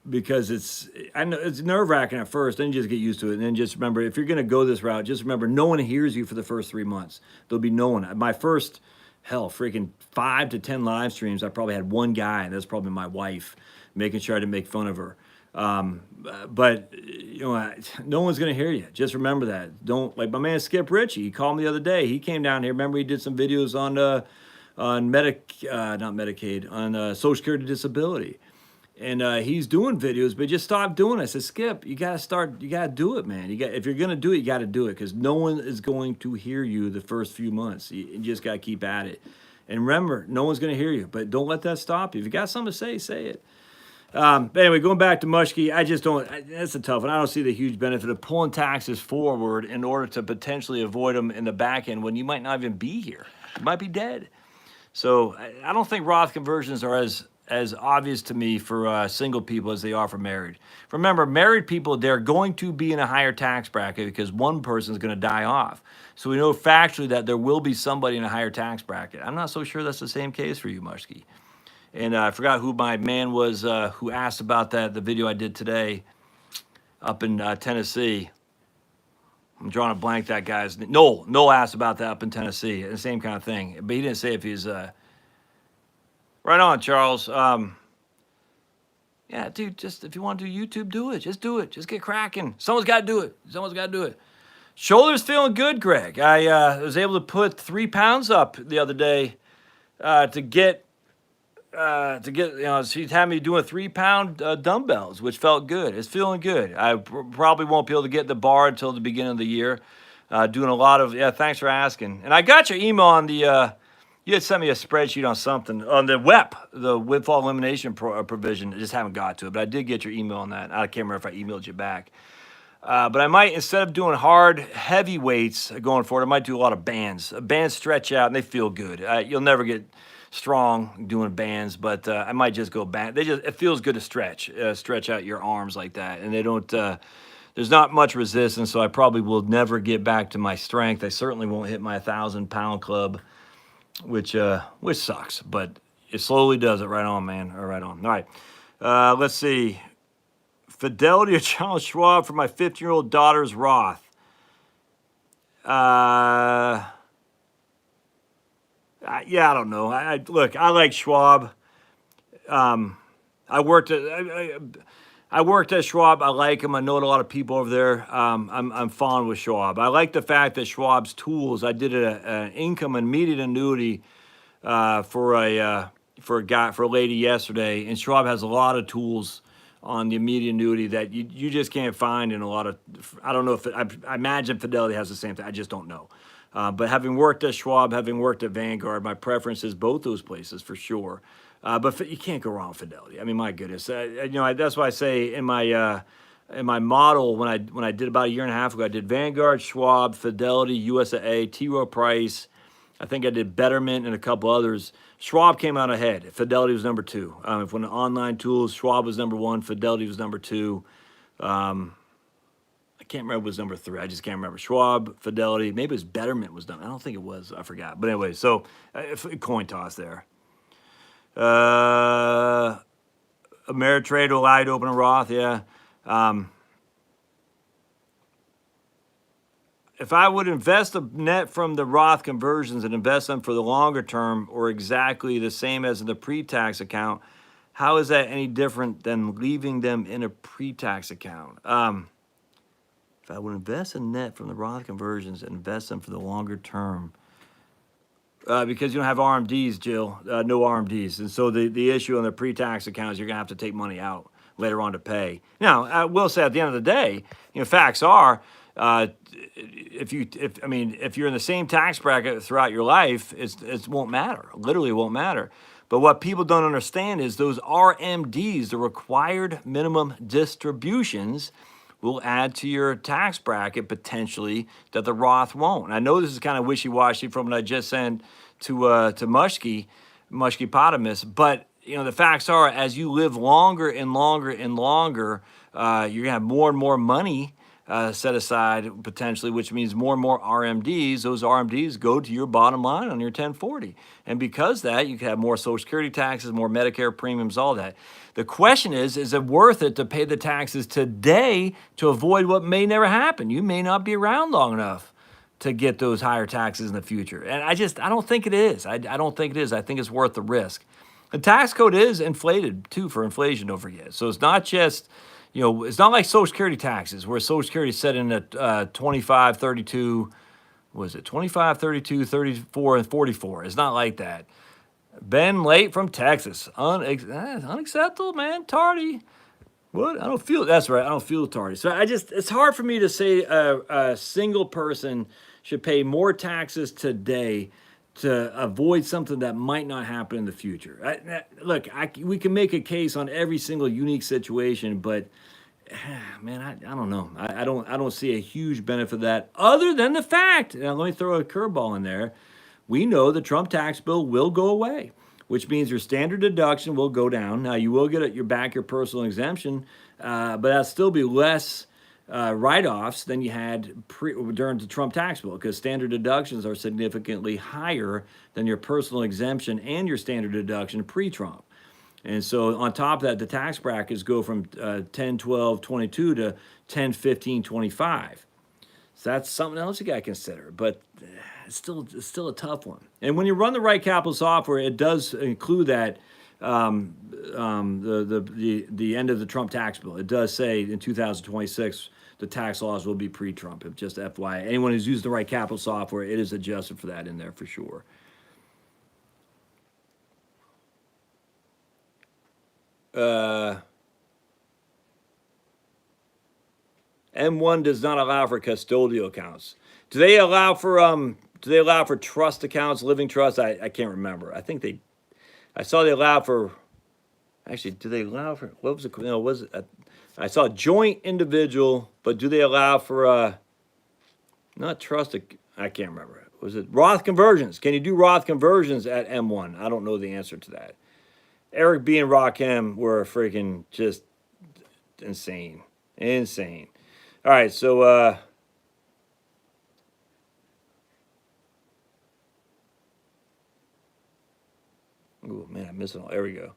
Speaker 1: Because I know it's nerve wracking at first, then you just get used to it. And then just remember, if you're going to go this route, just remember no one hears you for the first 3 months. There'll be no one. My first, hell, freaking 5 to 10 live streams, I probably had one guy, and that's probably my wife, making sure I didn't make fun of her. But no one's going to hear you. Just remember that. Don't, like my man Skip Ritchie, he called me the other day. He came down here. Remember, he did some videos on not Medicaid, on Social Security disability. And he's doing videos, but just stop doing it. I said, Skip, you gotta start. You gotta do it, man. If you're gonna do it, you gotta do it, because no one is going to hear you the first few months. You just gotta keep at it. And remember, no one's gonna hear you, but don't let that stop you. If you got something to say it. But anyway, going back to Mushkey, I just don't. That's a tough one. I don't see the huge benefit of pulling taxes forward in order to potentially avoid them in the back end when you might not even be here. You might be dead. So I don't think Roth conversions are as obvious to me for single people as they are for married. Remember, married people, they're going to be in a higher tax bracket because one person is going to die off. So we know factually that there will be somebody in a higher tax bracket. I'm not so sure that's the same case for you, Mushkey. And I forgot who my man was who asked about that, the video I did today up in Tennessee. I'm drawing a blank, that guy's name. Noel asked about that up in Tennessee. The same kind of thing. But he didn't say if he's... right on, Charles. Yeah, dude, just if you want to do YouTube, do it. Just do it. Just get cracking. Someone's got to do it. Someone's got to do it. Shoulders feeling good, Greg. I was able to put 3 pounds up the other day to get, she's had me doing 3-pound dumbbells, which felt good. It's feeling good. I probably won't be able to get the bar until the beginning of the year. Doing a lot of, thanks for asking. And I got your email on the, you had sent me a spreadsheet on something, on the WEP, the windfall elimination provision. I just haven't got to it, but I did get your email on that. I can't remember if I emailed you back. But I might, instead of doing hard, heavy weights going forward, I might do a lot of bands. Bands stretch out and they feel good. You'll never get strong doing bands, but I might just go band. It feels good to stretch out your arms like that, and they don't. There's not much resistance, so I probably will never get back to my strength. I certainly won't hit my 1,000-pound club, which sucks, but it slowly does it. Right on, man. All right on. All right, let's see. Fidelity or Charles Schwab for my 15-year-old daughter's Roth. Yeah, I don't know. Look, I like Schwab. I worked at Schwab. I like him. I know a lot of people over there. I'm fond with Schwab. I like the fact that Schwab's tools. I did an income immediate annuity for a lady yesterday, and Schwab has a lot of tools on the immediate annuity that you just can't find in a lot of. I don't know if I imagine Fidelity has the same thing. I just don't know. But having worked at Schwab, having worked at Vanguard, my preference is both those places for sure. But you can't go wrong with Fidelity. I mean, my goodness, that's why I say in my model when I did about a year and a half ago, I did Vanguard, Schwab, Fidelity, USAA, T. Rowe Price. I think I did Betterment and a couple others. Schwab came out ahead. Fidelity was number 2. If when the online tools, Schwab was number 1, Fidelity was number 2. I can't remember what was number 3. I just can't remember. Schwab, Fidelity, maybe it was Betterment was done. I don't think it was. I forgot. But anyway, so coin toss there. Ameritrade will allow you to open a Roth, yeah. If I would invest the net from the Roth conversions and invest them for the longer term or exactly the same as in the pre-tax account, how is that any different than leaving them in a pre-tax account? If I would invest a net from the Roth conversions and invest them for the longer term, because you don't have RMDs, Jill, no RMDs. And so the issue on the pre-tax accounts, you're going to have to take money out later on to pay. Now, I will say at the end of the day, facts are, if you're in the same tax bracket throughout your life, it won't matter. Literally, it won't matter. But what people don't understand is those RMDs, the required minimum distributions, will add to your tax bracket potentially that the Roth won't. And I know this is kind of wishy-washy from what I just sent to Mushkey-Potamus, but the facts are, as you live longer and longer and longer, you're gonna have more and more money set aside potentially, which means more and more RMDs. Those RMDs go to your bottom line on your 1040. And because that, you can have more Social Security taxes, more Medicare premiums, all that. The question is it worth it to pay the taxes today to avoid what may never happen? You may not be around long enough to get those higher taxes in the future. And I don't think it is. I don't think it is. I think it's worth the risk. The tax code is inflated too for inflation, don't forget. So it's not just, it's not like Social Security taxes where Social Security is set in at 25, 32, was it 25, 32, 34, and 44. It's not like that. Ben Late from Texas. Unacceptable, man. Tardy. What? I don't feel, that's right. I don't feel tardy. So it's hard for me to say a single person should pay more taxes today to avoid something that might not happen in the future. We can make a case on every single unique situation, but man, I don't know. I don't see a huge benefit of that other than the fact, now let me throw a curveball in there. We know the Trump tax bill will go away, which means your standard deduction will go down. Now, you will get your personal exemption, but that'll still be less write-offs than you had during the Trump tax bill, because standard deductions are significantly higher than your personal exemption and your standard deduction pre-Trump. And so on top of that, the tax brackets go from 10, 12, 22 to 10, 15, 25. So that's something else you got to consider, but it's still a tough one. And when you run the right capital software, it does include that the end of the Trump tax bill. It does say in 2026 the tax laws will be pre-Trump. If just FYI, anyone who's used the right capital software, it is adjusted for that in there for sure. M1 does not allow for custodial accounts. Do they allow for trust accounts, living trusts? I can't remember. I saw they allow for, actually, do they allow for, what was it? I saw joint individual, but do they allow for, not trust, I can't remember. Was it Roth conversions? Can you do Roth conversions at M1? I don't know the answer to that. Eric B and Rakim were freaking just insane. Insane. All right, so oh man, I'm missing all. There we go.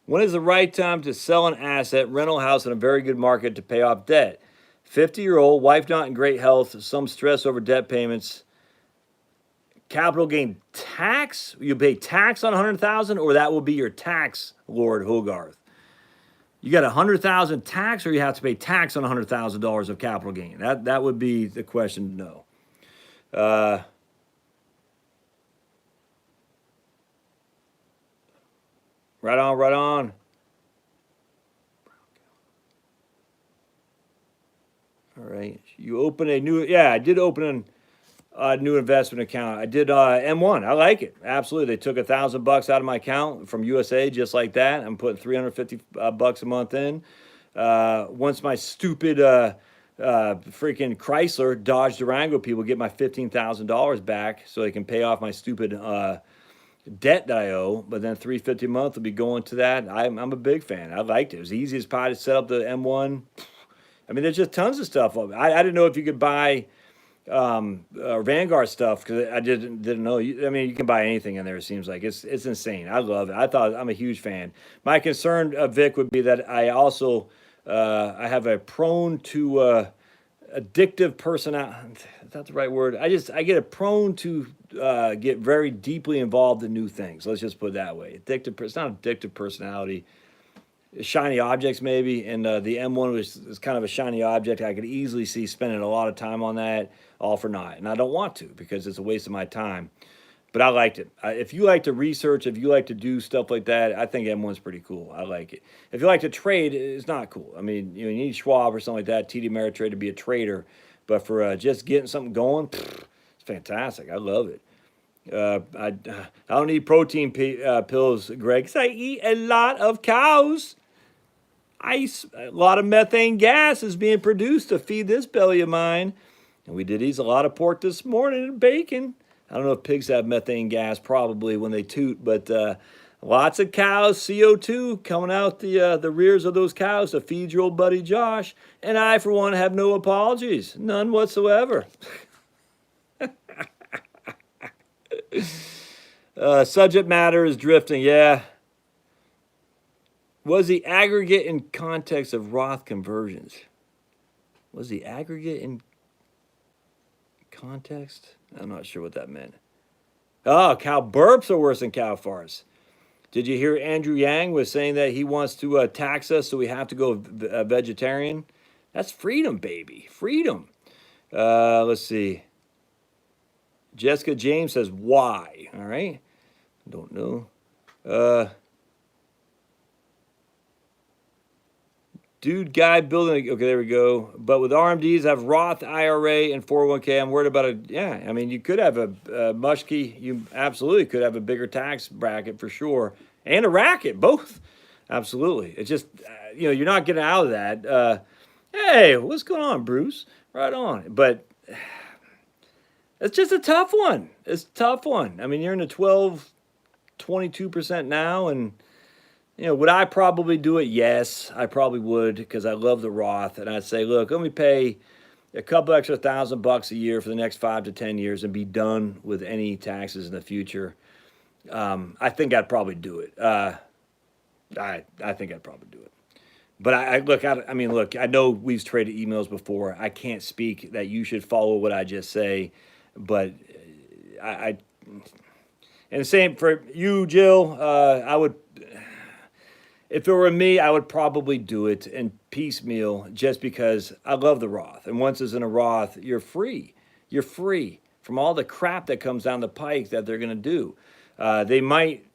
Speaker 1: When is the right time to sell an asset, rental house in a very good market to pay off debt? 50-year-old, wife not in great health, some stress over debt payments. Capital gain tax? You pay tax on $100,000, or that will be your tax, Lord Hogarth. You got $100,000 tax, or you have to pay tax on $100,000 of capital gain. That would be the question to know. Right on, right on. All right. You open a new, I did open a new investment account. I did M1. I like it. Absolutely. They took $1,000 out of my account from USA just like that. I'm putting $350 a month in. Once my stupid freaking Chrysler Dodge Durango people get my $15,000 back so they can pay off my stupid debt that I owe, but then $350 a month will be going to that. I'm a big fan. I liked it. It was the easiest pie to set up the M1. I mean, there's just tons of stuff. I didn't know if you could buy Vanguard stuff, because I didn't know. I mean, you can buy anything in there. It seems like it's insane. I love it. I'm a huge fan. My concern, Vic, would be that I also I have a prone to addictive personality. Is that the right word? I get a prone to get very deeply involved in new things. Let's just put it that way. Addictive. It's not addictive personality. Shiny objects maybe, and the M1 was kind of a shiny object. I could easily see spending a lot of time on that, all for naught. And I don't want to, because it's a waste of my time. But I liked it. If you like to research, if you like to do stuff like that, I think M1's pretty cool. I like it. If you like to trade, it's not cool. I mean, you need Schwab or something like that, TD Ameritrade, to be a trader. But for just getting something going, it's fantastic. I love it. I don't need protein pills, Greg, because I eat a lot of cows. A lot of methane gas is being produced to feed this belly of mine. And we did eat a lot of pork this morning and bacon. I don't know if pigs have methane gas, probably, when they toot, but Lots of cows, CO2 coming out the rears of those cows to feed your old buddy Josh. And I, for one, have no apologies. None whatsoever. Subject matter is drifting. Yeah. Was the aggregate in context of Roth conversions? Was the aggregate in context? I'm not sure what that meant. Oh, cow burps are worse than cow farts. Did you hear Andrew Yang was saying that he wants to tax us so we have to go vegetarian? That's freedom, baby. Freedom. Let's see. Jessica James says, why? All right. Don't know. Dude, guy building. Okay, there we go. But with RMDs, I have Roth, IRA, and 401k. I'm worried about a. Yeah, I mean, you could have a Mushkey. You absolutely could have a bigger tax bracket for sure, and a racket, both. Absolutely. It's just, you're not getting out of that. Hey, what's going on, Bruce? Right on. But it's just a tough one. It's a tough one. I mean, you're in the 22% now, and. Would I probably do it? Yes, I probably would because I love the Roth. And I'd say, look, let me pay a couple extra $1,000 a year for the next 5 to 10 years and be done with any taxes in the future. I think I'd probably do it. I think I'd probably do it. But I know we've traded emails before. I can't speak that you should follow what I just say, but and the same for you, Jill. I would. If it were me, I would probably do it in piecemeal just because I love the Roth. And once it's in a Roth, you're free. You're free from all the crap that comes down the pike that they're going to do. They might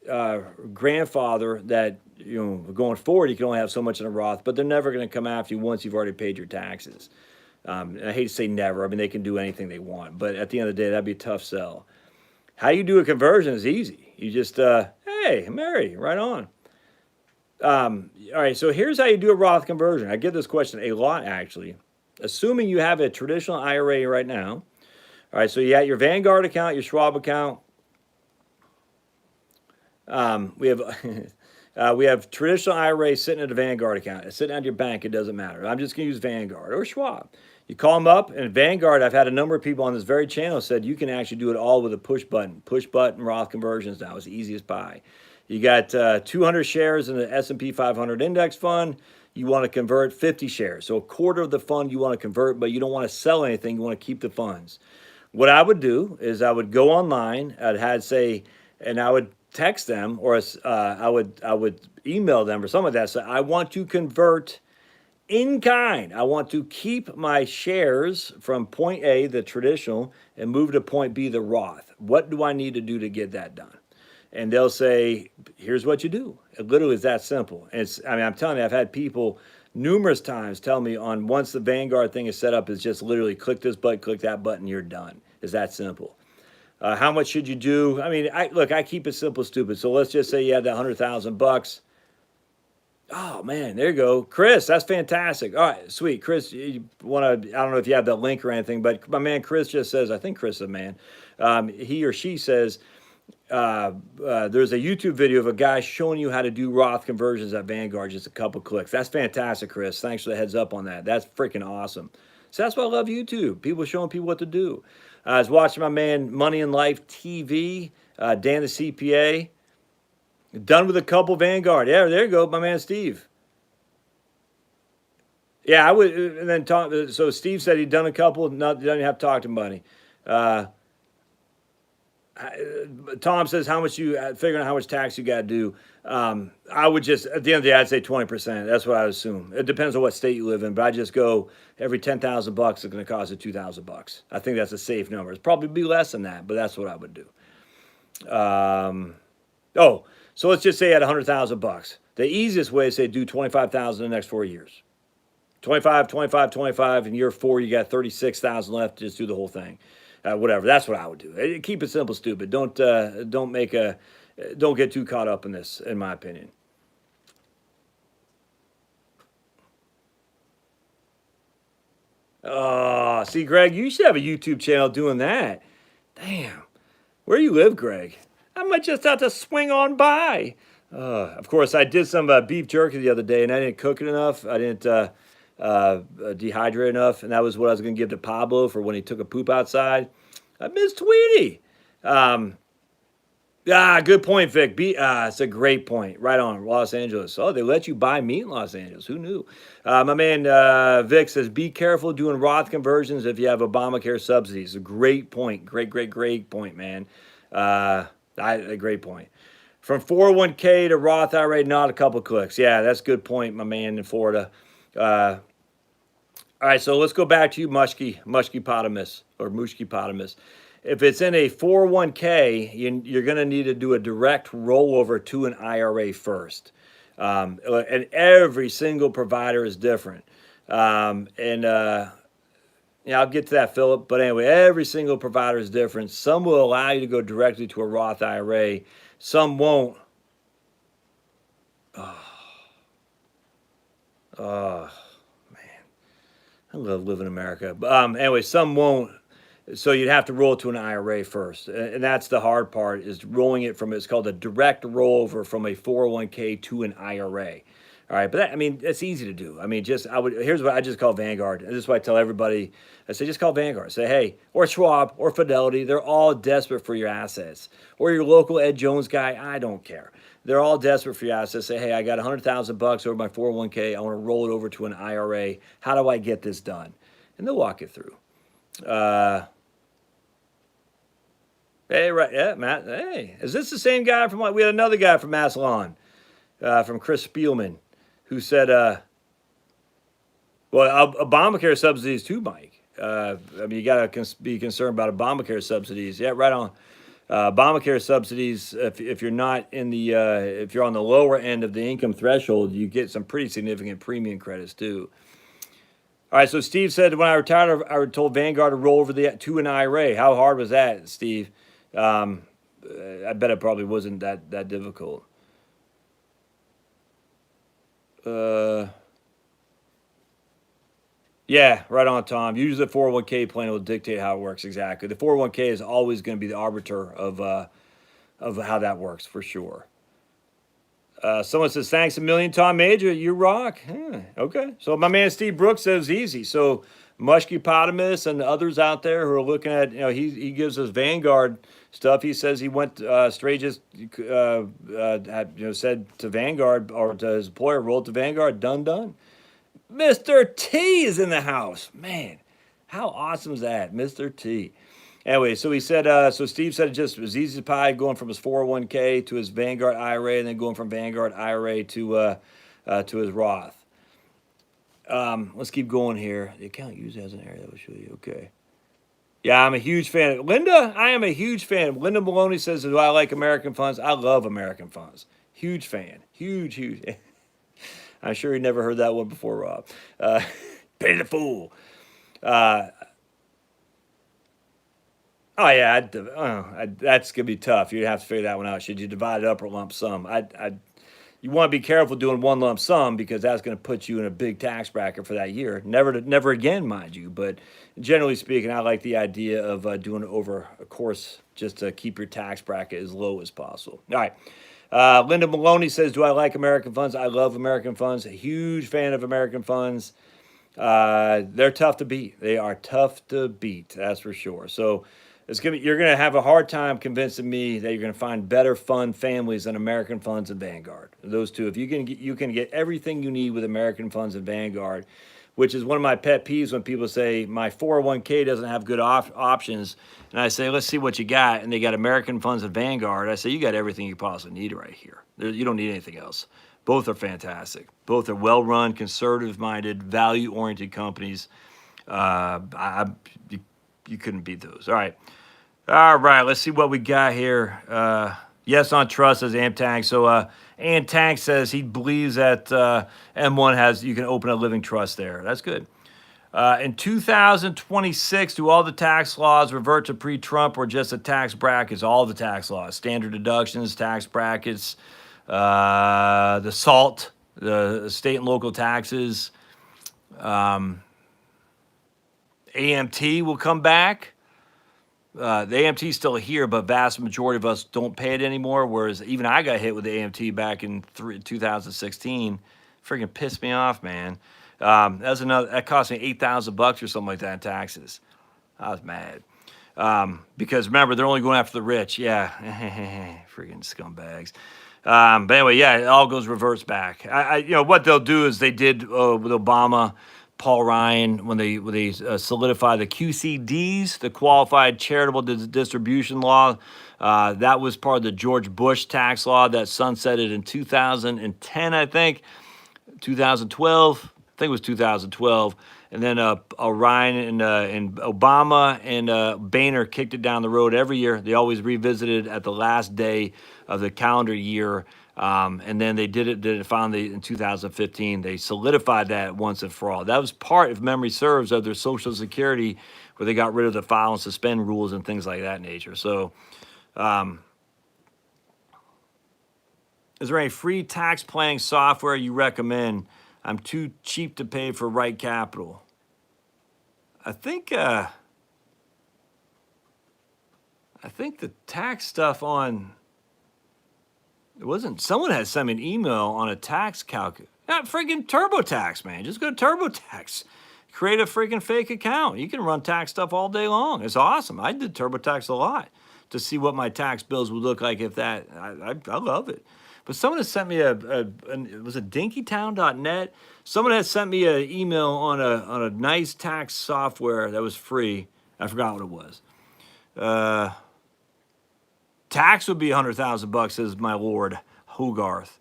Speaker 1: grandfather that, going forward, you can only have so much in a Roth, but they're never going to come after you once you've already paid your taxes. And I hate to say never. I mean, they can do anything they want. But at the end of the day, that'd be a tough sell. How you do a conversion is easy. You just, hey, Mary, right on. All right, so here's how you do a Roth conversion. I get this question a lot, actually. Assuming you have a traditional IRA right now. All right, so you got your Vanguard account, your Schwab account. We have traditional IRA sitting at a Vanguard account. It's sitting at your bank. It doesn't matter. I'm just going to use Vanguard or Schwab. You call them up, and Vanguard, I've had a number of people on this very channel said you can actually do it all with a push button. Push button Roth conversions now. It's the easiest pie. You got 200 shares in the S&P 500 index fund. You want to convert 50 shares. So a quarter of the fund you want to convert, but you don't want to sell anything. You want to keep the funds. What I would do is I would go online. And I would text them, or I would email them or something like that. So I want to convert in kind. I want to keep my shares from point A, the traditional, and move to point B, the Roth. What do I need to do to get that done? And they'll say, here's what you do. It literally is that simple. And I'm telling you, I've had people numerous times tell me once the Vanguard thing is set up, it's just literally click this button, click that button, you're done. It's that simple. How much should you do? I mean, I keep it simple, stupid. So let's just say you had that $100,000. Oh man, there you go. Chris, that's fantastic. All right, sweet. Chris, you want to, I don't know if you have that link or anything, but my man Chris just says, I think Chris is a man. He or she says, there's a YouTube video of a guy showing you how to do Roth conversions at Vanguard, just a couple clicks. That's fantastic, Chris. Thanks for the heads up on that. That's freaking awesome. So that's why I love YouTube. People showing people what to do. I was watching my man Money in Life TV, Dan the CPA. Done with a couple Vanguard. Yeah, there you go, my man Steve. Yeah, I would. And then so Steve said he'd done a couple. Doesn't have to talk to money. Tom says how much you figuring out how much tax you got to do. I would just at the end of the day, I'd say 20%. That's what I would assume. It depends on what state you live in, but I just go every $10,000 is going to cost you $2,000. I think that's a safe number. It's probably be less than that, but that's what I would do. So let's just say at $100,000. The easiest way is say do 25,000 in the next 4 years. 25, 25, 25. In year 4, you got 36,000 left. Just do the whole thing. Whatever. That's what I would do. Keep it simple, stupid. Don't get too caught up in this, in my opinion. Oh, see, Greg, you should have a YouTube channel doing that. Damn. Where you live, Greg? I might just have to swing on by. Of course, I did some beef jerky the other day, and I didn't cook it enough. I didn't dehydrate enough, and that was what I was going to give to Pablo for when he took a poop outside. I miss Tweety. Good point, Vic. It's a great point. Right on, Los Angeles. Oh, they let you buy meat in Los Angeles. Who knew? My man Vic says, be careful doing Roth conversions if you have Obamacare subsidies. A great point. Great point, man. A great point. From 401k to Roth IRA, not a couple clicks. Yeah, that's a good point, my man in Florida. All right, so let's go back to you, Mushkipotamos, or Mushkipotamos. If it's in a 401k, you're going to need to do a direct rollover to an IRA first. And every single provider is different. I'll get to that, Philip. But anyway, every single provider is different. Some will allow you to go directly to a Roth IRA. Some won't. Oh man. I love living in America. But anyway, some won't. So you'd have to roll it to an IRA first. And that's the hard part, is rolling it from, it's called a direct rollover from a 401k to an IRA. All right, but that's easy to do. Here's what I just call Vanguard. And this is what I tell everybody. I say, just call Vanguard. Say, hey, or Schwab, or Fidelity. They're all desperate for your assets. Or your local Ed Jones guy. I don't care. They're all desperate for your assets. Say, hey, I got $100,000 over my 401k. I want to roll it over to an IRA. How do I get this done? And they'll walk you through. Hey, right, yeah, Matt. Hey, is this the same guy from? We had another guy from Massillon, from Chris Spielman, who said, well, Obamacare subsidies too, Mike. You got to be concerned about Obamacare subsidies. Yeah, right on. Obamacare subsidies, if you're not in the, if you're on the lower end of the income threshold, you get some pretty significant premium credits too. All right, so Steve said, when I retired, I was told Vanguard to roll over to an IRA. How hard was that, Steve? I bet it probably wasn't that difficult. Yeah, right on, Tom. Usually the 401k plan will dictate how it works exactly. The 401k is always going to be the arbiter of how that works, for sure. Someone says, thanks a million, Tom Major. You rock. Okay. So my man Steve Brooks says easy. So Mushkipotamos and others out there who are looking at, he gives us Vanguard stuff. He says he went straight, just said to Vanguard, or to his employer, roll to Vanguard, done. Mr. T is in the house. Man, how awesome is that? Mr. T. Anyway, so he said, so Steve said it just was easy as pie, going from his 401k to his Vanguard IRA, and then going from Vanguard IRA to his Roth. Let's keep going here. The account user has an area that will show you. Okay. Yeah, I'm a huge fan. Linda, I am a huge fan. Linda Maloney says, do I like American funds? I love American funds. Huge fan. Huge. I'm sure you never heard that one before, Rob. Pay the fool. Oh yeah, that's gonna be tough. You'd have to figure that one out. Should you divide it up or lump sum? You want to be careful doing one lump sum, because that's going to put you in a big tax bracket for that year. Never again, mind you. But generally speaking, I like the idea of doing it over a course, just to keep your tax bracket as low as possible. All right. Linda Maloney says, do I like American funds? I love American funds. A huge fan of American funds. They're tough to beat. They are tough to beat. That's for sure. So you're going to have a hard time convincing me that you're going to find better fund families than American funds and Vanguard. Those two, if you can get everything you need with American funds and Vanguard, which is one of my pet peeves when people say my 401k doesn't have good options. And I say, let's see what you got. And they got American funds and Vanguard. I say, you got everything you possibly need right here. You don't need anything else. Both are fantastic. Both are well-run, conservative-minded, value-oriented companies. You couldn't beat those. All right, let's see what we got here. Yes on trust, says Amtank. So Tank says he believes that M1 you can open a living trust there. That's good. In 2026, do all the tax laws revert to pre-Trump, or just the tax brackets? All the tax laws, standard deductions, tax brackets, the SALT, the state and local taxes. AMT will come back. the AMT is still here, but vast majority of us don't pay it anymore. Whereas even I got hit with the AMT back in 2016. Freaking pissed me off, man. That cost me $8,000 or something like that in taxes. I was mad. Because remember, they're only going after the rich. Yeah, freaking scumbags. But anyway, yeah, it all reverts back. What they'll do is they did with Obama, Paul Ryan, when they solidified the QCDs, the Qualified Charitable Distribution Law. That was part of the George Bush tax law that sunsetted in 2010, I think. 2012, I think it was 2012. And then Ryan and Obama and Boehner kicked it down the road every year. They always revisited at the last day of the calendar year. And then they did it finally in 2015. They solidified that once and for all. That was part, if memory serves, of their Social Security, where they got rid of the file and suspend rules and things like that nature. So, is there any free tax planning software you recommend? I'm too cheap to pay for Right Capital. I think the tax stuff on, it wasn't, someone had sent me an email on a tax calculator. Not freaking TurboTax, man. Just go to TurboTax. Create a freaking fake account. You can run tax stuff all day long. It's awesome. I did TurboTax a lot to see what my tax bills would look like if that, I love it. But someone has sent me was it dinkytown.net? Someone had sent me an email on a nice tax software that was free. I forgot what it was. Tax would be $100,000, says my lord Hogarth.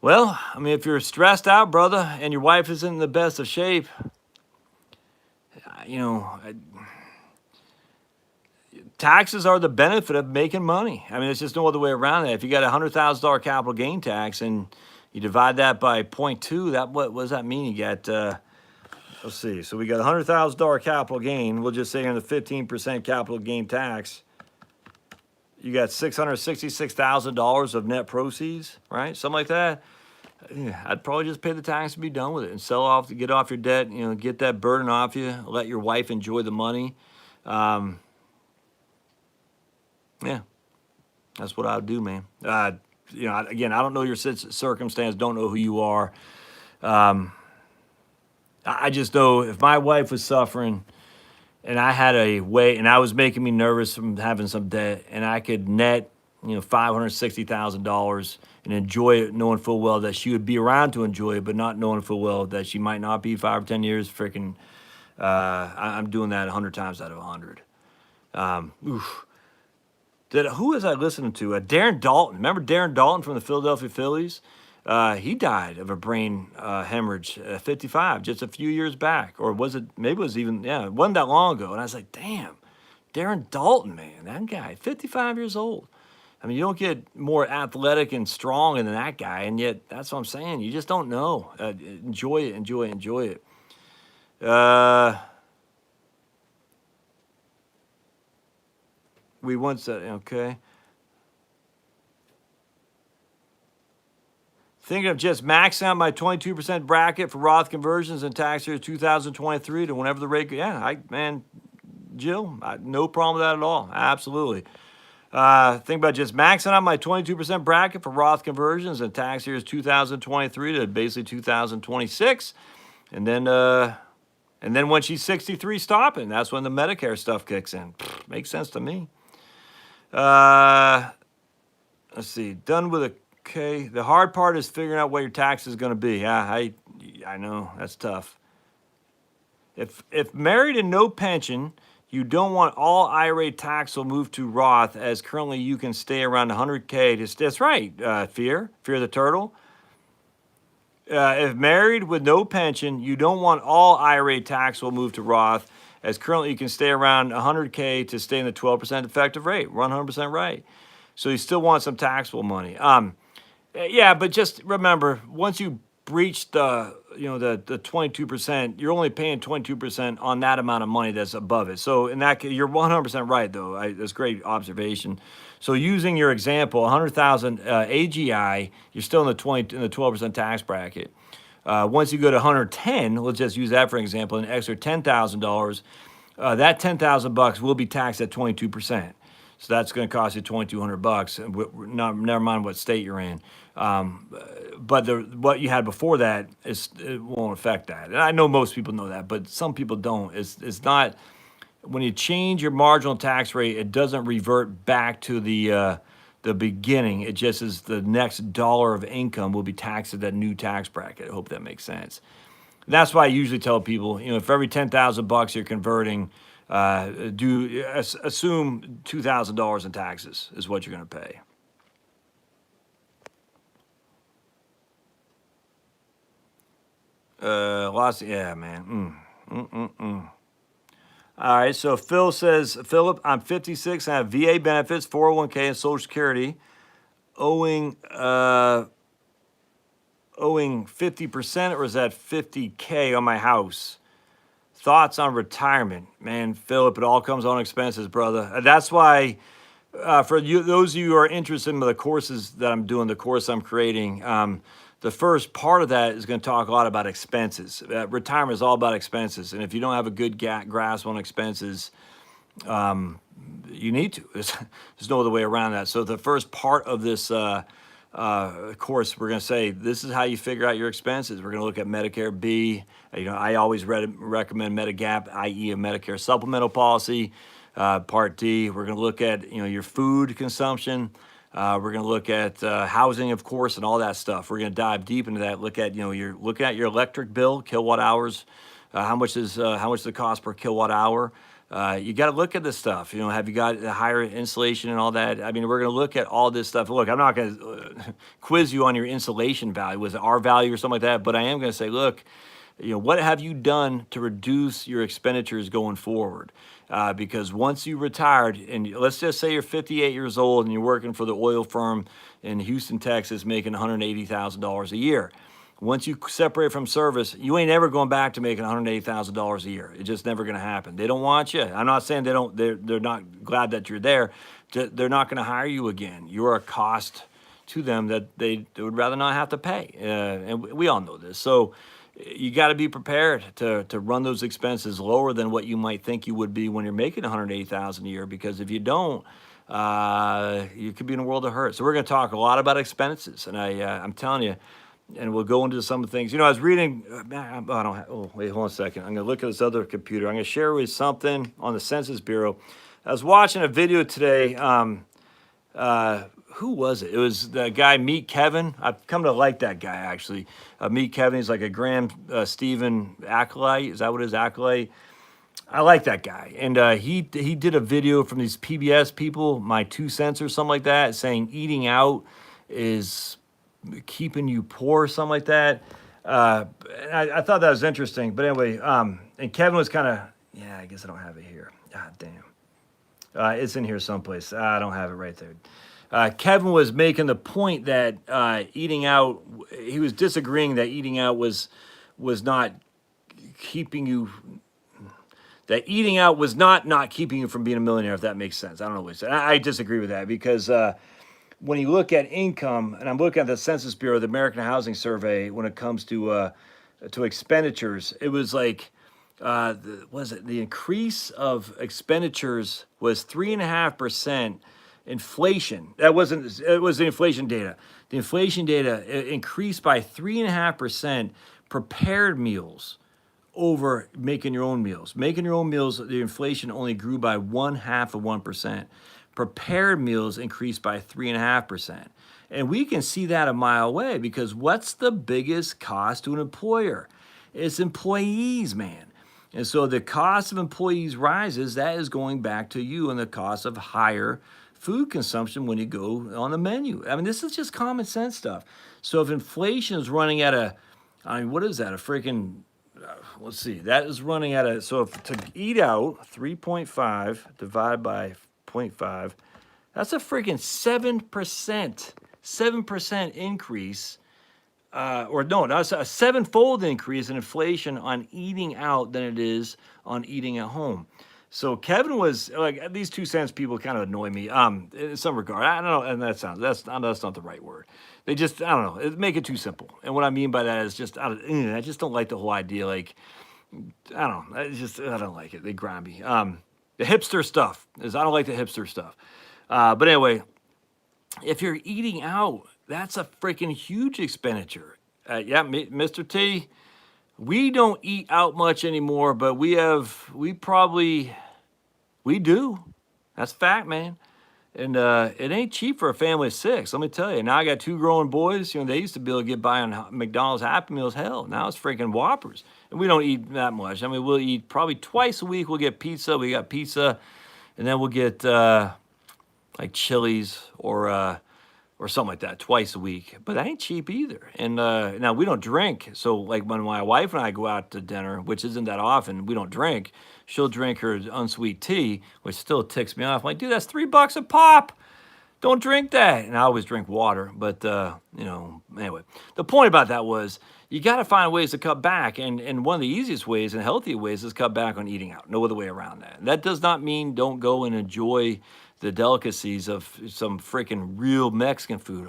Speaker 1: Well, I mean, if you're stressed out, brother, and your wife isn't in the best of shape, taxes are the benefit of making money. I mean, it's just no other way around it. If you got a $100,000 capital gain tax and you divide that by 0.2, what does that mean? You got, let's see. So we got a $100,000 capital gain. We'll just say on the 15% capital gain tax, you got $666,000 of net proceeds, right? Something like that. Yeah, I'd probably just pay the tax and be done with it and sell off to get off your debt, get that burden off you, let your wife enjoy the money. Yeah, that's what I would do, man. Again, I don't know your circumstance, don't know who you are. I just know if my wife was suffering and I had a way, and I was making me nervous from having some debt, and I could net, $560,000 and enjoy it, knowing full well that she would be around to enjoy it, but not knowing full well that she might not be 5 or 10 years. Freaking, I'm doing that 100 times out of 100. Who was I listening to? Darren Dalton. Remember Darren Dalton from the Philadelphia Phillies? He died of a brain hemorrhage at 55, just a few years back. Or was it, maybe it was even, it wasn't that long ago. And I was like, damn, Darren Dalton, man, that guy, 55 years old. I mean, you don't get more athletic and strong than that guy, and yet that's what I'm saying. You just don't know. Enjoy it, enjoy it, enjoy it. We once said, okay. Thinking of just maxing out my 22% bracket for Roth conversions in tax year 2023 to whenever the rate, Jill, no problem with that at all. Absolutely. Think about just maxing out my 22% bracket for Roth conversions in tax years 2023 to basically 2026. And then when she's 63, stopping. That's when the Medicare stuff kicks in. Makes sense to me. Let's see. Done with okay. The hard part is figuring out what your tax is going to be. Yeah, I know. That's tough. If married and no pension, you don't want all IRA tax will move to Roth, as currently you can stay around 100K. That's right, Fear the Turtle. If married with no pension, you don't want all IRA tax will move to Roth, as currently you can stay around 100K to stay in the 12% effective rate. We're 100% right. So you still want some taxable money. Yeah, but just remember, once you breach the 22%, you're only paying 22% on that amount of money that's above it. So in that case, you're 100% right, though. That's great observation. So using your example, 100,000 AGI, you're still in the 12% tax bracket. Once you go to 110, let's just use that for example, an extra $10,000, that 10,000 bucks will be taxed at 22%. So that's going to cost you 2,200 bucks. Never mind what state you're in. But what you had before that it won't affect that. And I know most people know that, but some people don't. It's not when you change your marginal tax rate, it doesn't revert back to the beginning. It just is the next dollar of income will be taxed at that new tax bracket. I hope that makes sense. That's why I usually tell people, you know, if every 10,000 bucks you're converting, assume $2,000 in taxes is what you're going to pay. Yeah, man. All right, so Phil says, Philip, I'm 56 and I have VA benefits, 401k, and Social Security, owing 50%, or is that 50K on my house? Thoughts on retirement? Man, Philip, it all comes on expenses, brother. That's why, for you, those of you who are interested in the courses that I'm doing, the course I'm creating, the first part of that is going to talk a lot about expenses. Retirement is all about expenses. And if you don't have a good grasp on expenses, you need to. There's no other way around that. So the first part of this course, we're going to say, this is how you figure out your expenses. We're going to look at Medicare B. You know, I always recommend Medigap, i.e. a Medicare supplemental policy. Part D, we're going to look at, you know, your food consumption. We're going to look at housing, of course, and all that stuff. We're going to dive deep into that. Look at, you know, you're looking at your electric bill, kilowatt hours. How much the cost per kilowatt hour? You got to look at this stuff. You know, have you got higher insulation and all that? I mean, we're going to look at all this stuff. Look, I'm not going to quiz you on your insulation value. Was it R value or something like that? But I am going to say, look, you know, what have you done to reduce your expenditures going forward? Because once you retired, and let's just say you're 58 years old and you're working for the oil firm in Houston, Texas, making $180,000 a year. Once you separate from service, you ain't ever going back to making $180,000 a year. It's just never going to happen. They don't want you. I'm not saying they're not glad that you're there. They're not going to hire you again. You're a cost to them that they would rather not have to pay. And we all know this. So you got to be prepared to run those expenses lower than what you might think you would be when you're making $180,000 a year. Because if you don't, you could be in a world of hurt. So we're going to talk a lot about expenses, and I'm telling you, and we'll go into some of the things. You know, I was reading. Wait, hold on a second. I'm going to look at this other computer. I'm going to share with you something on the Census Bureau. I was watching a video today. Who was it? It was the guy, Meet Kevin. I've come to like that guy, actually. Meet Kevin, he's like a Graham Stephen acolyte. Is that what his acolyte? I like that guy. And he did a video from these PBS people, My 2 Cents or something like that, saying eating out is keeping you poor, something like that. I thought that was interesting. But anyway, and Kevin was kind of, yeah, I guess I don't have it here. God damn. It's in here someplace. I don't have it right there. Kevin was making the point that eating out, he was disagreeing that eating out was not keeping you, that eating out was not keeping you from being a millionaire, if that makes sense. I don't know what he said. I disagree with that because when you look at income, and I'm looking at the Census Bureau, the American Housing Survey, when it comes to expenditures, it was like, the increase of expenditures was 3.5%. Inflation, it was the inflation data. The inflation data increased by 3.5%. Prepared meals over making your own meals. Making your own meals, the inflation only grew by 0.5%. Prepared meals increased by 3.5%. And we can see that a mile away because what's the biggest cost to an employer? It's employees, man. And so the cost of employees rises, that is going back to you, and the cost of higher food consumption when you go on the menu. I mean, this is just common sense stuff. So if inflation is running at what is that? A freaking, let's see, that is running at so if to eat out, 3.5 divided by 0.5, that's a freaking 7% increase. That's a 7-fold increase in inflation on eating out than it is on eating at home. So Kevin was like, these 2 cents people kind of annoy me in some regard. I don't know, and that's not the right word. They just, I don't know, make it too simple. And what I mean by that is just, I just don't like the whole idea. Like, I don't know. I don't like it. They grind me. The hipster stuff is I don't like the hipster stuff. But anyway, if you're eating out, that's a freaking huge expenditure. Yeah, Mr. T, we don't eat out much anymore, but we do. That's fact, man. And it ain't cheap for a family of 6. Let me tell you. Now I got 2 growing boys. They used to be able to get by on McDonald's Happy Meals. Hell, now it's freaking Whoppers. And we don't eat that much. I mean, we'll eat probably twice a week. We'll get pizza. We got pizza. And then we'll get like Chili's or something like that twice a week. But that ain't cheap either. And now we don't drink. So like when my wife and I go out to dinner, which isn't that often, we don't drink. She'll drink her unsweet tea, which still ticks me off. I'm like, dude, that's $3 a pop. Don't drink that. And I always drink water. But, anyway, the point about that was you got to find ways to cut back. And one of the easiest ways and healthy ways is cut back on eating out. No other way around that. And that does not mean don't go and enjoy the delicacies of some freaking real Mexican food.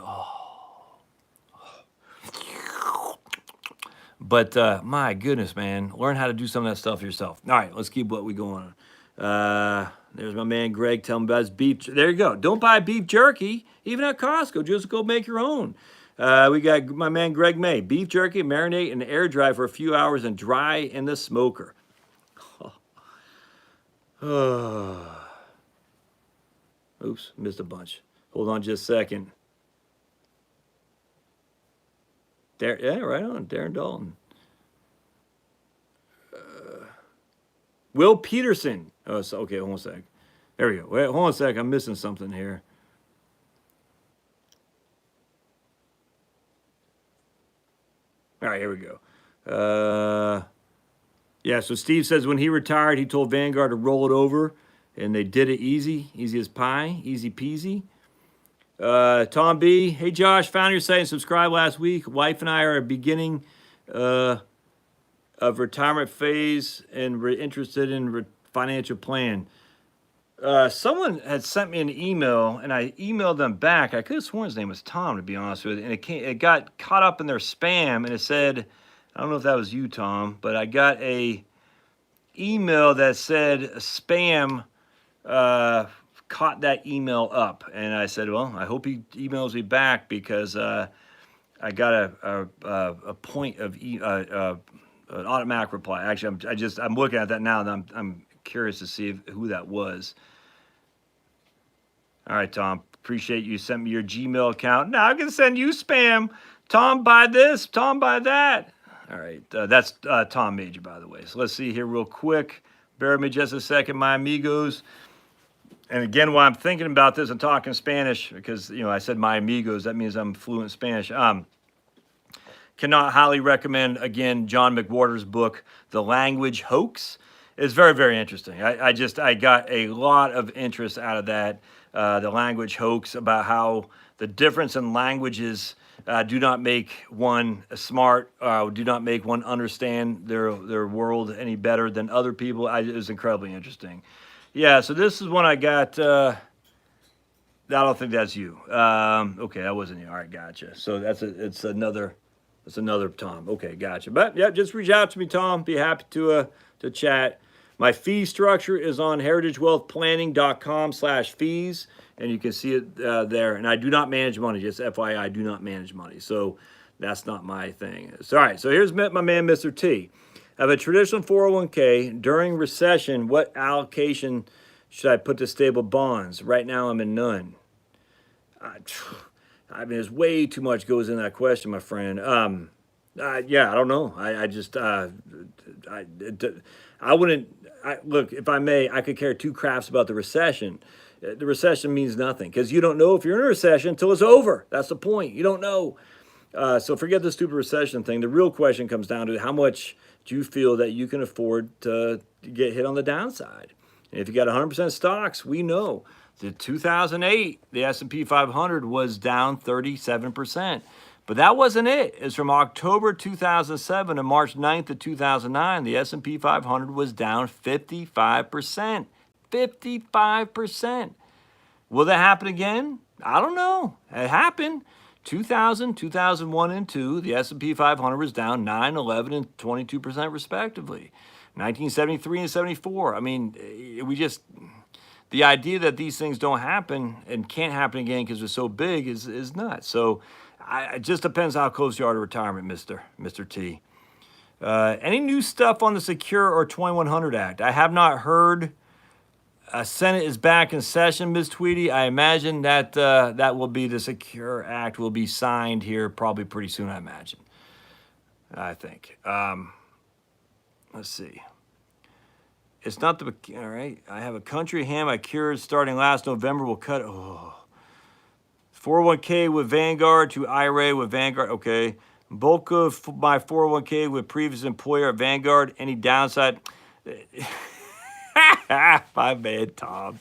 Speaker 1: But my goodness, man, learn how to do some of that stuff yourself. All right, let's keep what we going on. There's my man Greg. Tell him about his beef. There you go. Don't buy beef jerky, even at Costco. Just go make your own. We got my man Greg May. Beef jerky, marinate and air dry for a few hours and dry in the smoker. Oops, missed a bunch. Hold on just a second. Yeah, right on, Darren Dalton. Will Peterson. Oh, so, okay, hold on a sec. There we go. Wait, hold on a sec. I'm missing something here. All right, here we go. Yeah, so Steve says when he retired, he told Vanguard to roll it over, and they did it easy as pie, easy peasy. Tom B, hey Josh, found your site and subscribed last week. Wife and I are beginning of retirement phase and we're interested in financial plan. Someone had sent me an email and I emailed them back. I could have sworn his name was Tom, to be honest with you. And it got caught up in their spam and it said, I don't know if that was you, Tom, but I got a email that said spam caught that email up, and I said, well, I hope he emails me back because I got a point of an automatic reply. Actually, I'm looking at that now, and I'm curious to see who that was. All right, Tom, appreciate you sent me your Gmail account. Now I can send you spam. Tom, buy this. Tom, buy that. All right, that's Tom Major, by the way. So let's see here real quick. Bear with me just a second, my amigos. And again, while I'm thinking about this and talking Spanish, because, I said my amigos, that means I'm fluent in Spanish. Cannot highly recommend, again, John McWhorter's book, The Language Hoax. It's very, very interesting. I got a lot of interest out of that, The Language Hoax, about how the difference in languages do not make one smart, do not make one understand their world any better than other people. It was incredibly interesting. Yeah, so this is one I got. I don't think that's you. Okay, that wasn't you. All right, gotcha. So it's another Tom. Okay, gotcha. But yeah, just reach out to me, Tom. Be happy to chat. My fee structure is on heritagewealthplanning.com/fees, and you can see it there. And I do not manage money. Just FYI, I do not manage money. So that's not my thing. So, all right, so here's my man, Mr. T. I have a traditional 401k. During recession, what allocation should I put to stable bonds? Right now, I'm in none. I mean, there's way too much goes in that question, my friend. Yeah, I don't know. I wouldn't. Look, if I may, I could care two craps about the recession. The recession means nothing because you don't know if you're in a recession until it's over. That's the point. You don't know. So forget the stupid recession thing. The real question comes down to how much do you feel that you can afford to get hit on the downside? And if you got 100% stocks, we know that 2008, the S&P 500 was down 37%. But that wasn't it. It's from October 2007 to March 9th of 2009, the S&P 500 was down 55%. 55%. Will that happen again? I don't know. It happened. 2000, 2001, and 2, the S&P 500 was down 9, 11, and 22% respectively. 1973 and 74. I mean, the idea that these things don't happen and can't happen again because they're so big is nuts. So it just depends how close you are to retirement, Mr. T. Any new stuff on the Secure or 2100 Act? I have not heard. Senate is back in session, Ms. Tweedy. I imagine that that will be the Secure Act will be signed here probably pretty soon, I imagine. I think. Let's see. It's not the, all right. I have a country ham I cured starting last November. We'll cut, 401k with Vanguard to IRA with Vanguard. Okay. Bulk of my 401k with previous employer at Vanguard. Any downside? My man, Tom.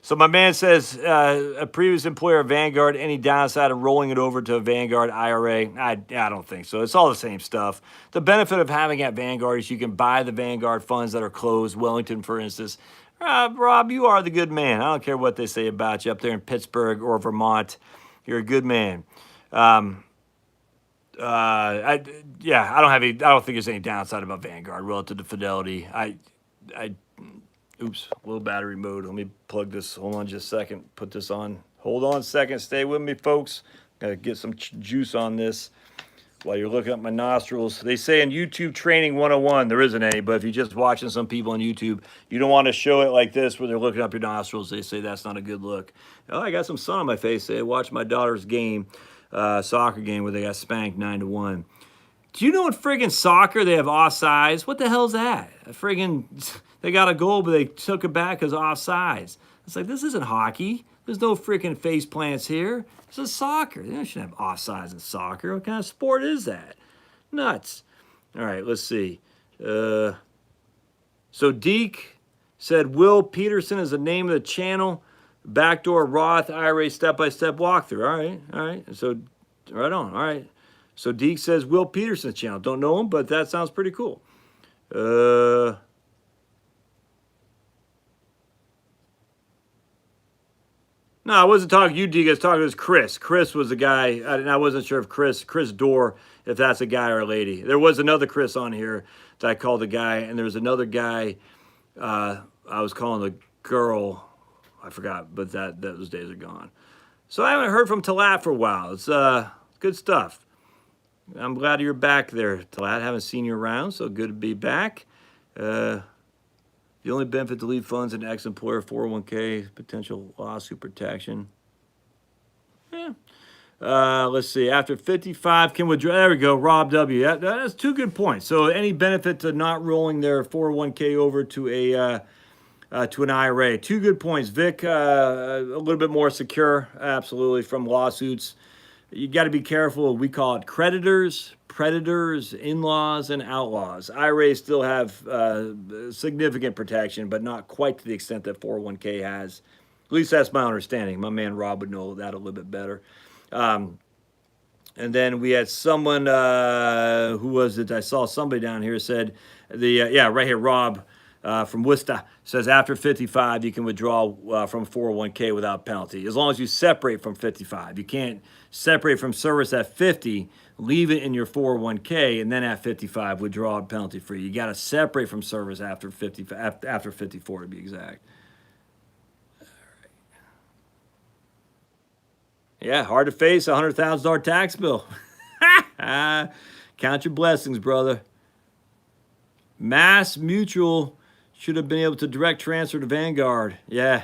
Speaker 1: So my man says, a previous employer at Vanguard, any downside of rolling it over to a Vanguard IRA? I don't think so. It's all the same stuff. The benefit of having at Vanguard is you can buy the Vanguard funds that are closed. Wellington, for instance. Rob, you are the good man. I don't care what they say about you up there in Pittsburgh or Vermont. You're a good man. I don't think there's any downside about Vanguard relative to Fidelity. Oops, low battery mode. Let me plug this. Hold on just a second. Put this on. Hold on a second. Stay with me, folks. Gotta get some juice on this while you're looking at my nostrils. They say in YouTube Training 101, there isn't any, but if you're just watching some people on YouTube, you don't want to show it like this where they're looking up your nostrils. They say that's not a good look. Oh, I got some sun on my face. I watched my daughter's game, soccer game, where they got spanked 9-1. Do you know in friggin' soccer they have offsides? What the hell's that? They got a goal, but they took it back because offsides. It's like, this isn't hockey. There's no freaking face plants here. This is soccer. They shouldn't have offsides in soccer. What kind of sport is that? Nuts. All right, let's see. So Deke said, Will Peterson is the name of the channel. Backdoor Roth IRA step-by-step walkthrough. All right. So, right on. All right. So Deke says Will Peterson's channel. Don't know him, but that sounds pretty cool. No, I wasn't talking to you, Deke. I was talking to Chris. Chris was the guy, and I wasn't sure if Chris Dorr, if that's a guy or a lady. There was another Chris on here that I called a guy, and there was another guy I was calling a girl. I forgot, but those days are gone. So I haven't heard from Talat for a while. It's good stuff. I'm glad you're back there, Talat. Haven't seen you around, so good to be back. The only benefit to leave funds in ex-employer 401k, potential lawsuit protection. Yeah. Let's see. After 55, can withdraw. There we go. Rob W. That's two good points. So any benefit to not rolling their 401k over to an IRA? Two good points. Vic, a little bit more secure, absolutely, from lawsuits. You got to be careful. We call it creditors, predators, in-laws, and outlaws. IRAs still have significant protection, but not quite to the extent that 401k has. At least that's my understanding. My man Rob would know that a little bit better. And then we had someone, who was it? I saw somebody down here said, right here, Rob from Worcester says after 55, you can withdraw from 401k without penalty, as long as you separate from 55. You can't separate from service at 50, leave it in your 401k, and then at 55, withdraw it penalty free. You got to separate from service after 54 to be exact. All right. Yeah, hard to face a $100,000 tax bill. Count your blessings, brother. Mass Mutual should have been able to direct transfer to Vanguard. Yeah.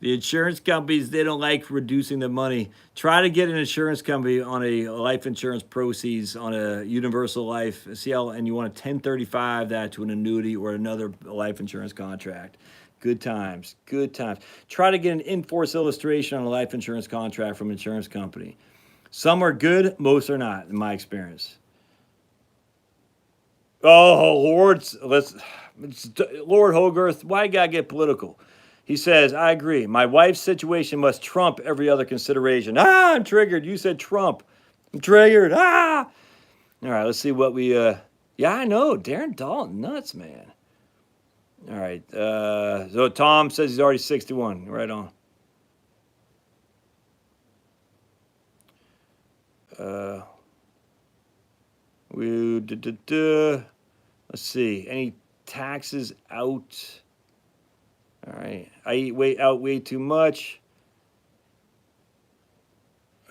Speaker 1: The insurance companies, they don't like reducing the money. Try to get an insurance company on a life insurance proceeds on a universal life. See how, and you want to 1035 that to an annuity or another life insurance contract. Good times, good times. Try to get an in-force illustration on a life insurance contract from an insurance company. Some are good, most are not, in my experience. Oh, Lord Hogarth, why you gotta get political? He says, I agree. My wife's situation must trump every other consideration. I'm triggered. You said Trump. I'm triggered. All right, let's see what we, yeah, I know. Darren Dalton, nuts, man. All right, so Tom says he's already 61. Right on. Let's see. Any taxes out? All right. I eat way too much.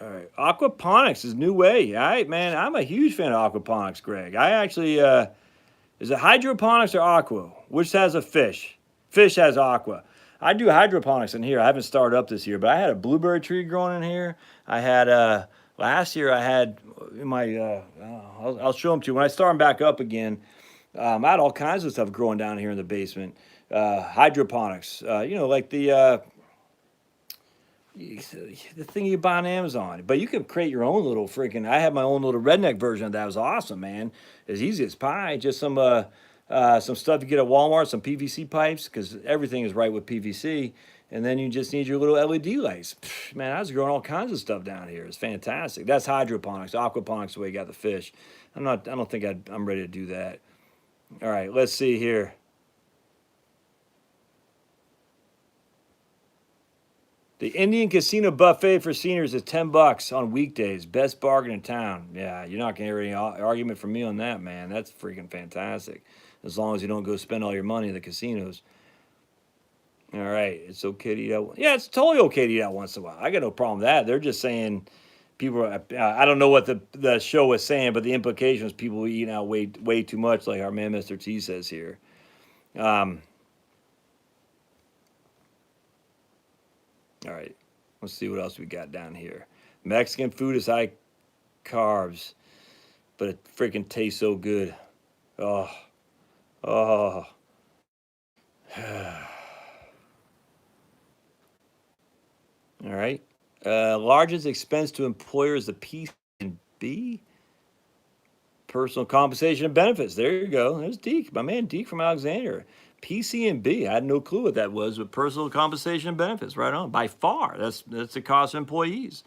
Speaker 1: All right. Aquaponics is new way. All right, man. I'm a huge fan of aquaponics, Greg. I actually, is it hydroponics or aqua? Which has a fish? Fish has aqua. I do hydroponics in here. I haven't started up this year, but I had a blueberry tree growing in here. I had, last year I had my, I'll show them to you. When I start them back up again, I had all kinds of stuff growing down here in the basement. Hydroponics, you know, like the thing you buy on Amazon. But you can create your own little freaking. I have my own little redneck version of that. It was awesome, man. As easy as pie. Just some stuff you get at Walmart, some PVC pipes, because everything is right with PVC. And then you just need your little LED lights. Pfft, man, I was growing all kinds of stuff down here. It's fantastic. That's hydroponics. Aquaponics, the way you got the fish. I don't think I'm ready to do that. All right, let's see here. The Indian Casino Buffet for seniors is $10 on weekdays. Best bargain in town. Yeah, you're not going to hear any argument from me on that, man. That's freaking fantastic. As long as you don't go spend all your money in the casinos. All right, it's okay to eat out. Yeah, it's totally okay to eat out once in a while. I got no problem with that. They're just saying people are, I don't know what the show was saying, but the implication was people eating out way too much, like our man Mr. T says here. All right, let's see what else we got down here. Mexican food is high carbs, but it freaking tastes so good. Oh. All right. Largest expense to employers, the P&B. Personal compensation and benefits. There you go. There's Deke, my man Deke from Alexander. PCB. I had no clue what that was, but personal compensation and benefits. Right on. By far, that's the cost of employees.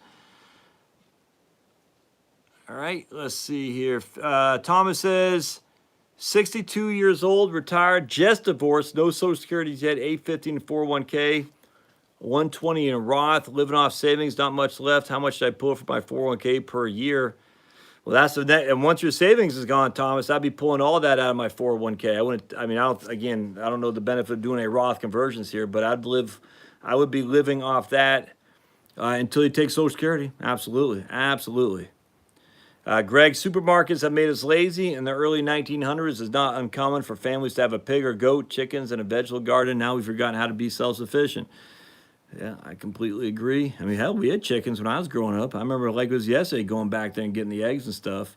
Speaker 1: All right, let's see here. Thomas says, 62 years old, retired, just divorced, no Social Security yet, 850 in 401k, 120 in Roth, living off savings, not much left. How much should I pull from my 401k per year? Well, that's the net. And once your savings is gone, Thomas, I'd be pulling all that out of my 401k. I don't know the benefit of doing a Roth conversions here, but I would be living off that until you take Social Security. Absolutely. Greg, supermarkets have made us lazy. In the early 1900s, it's not uncommon for families to have a pig or goat, chickens, and a vegetable garden. Now we've forgotten how to be self-sufficient. Yeah, I completely agree. I mean, hell, we had chickens when I was growing up. I remember like it was yesterday going back there and getting the eggs and stuff.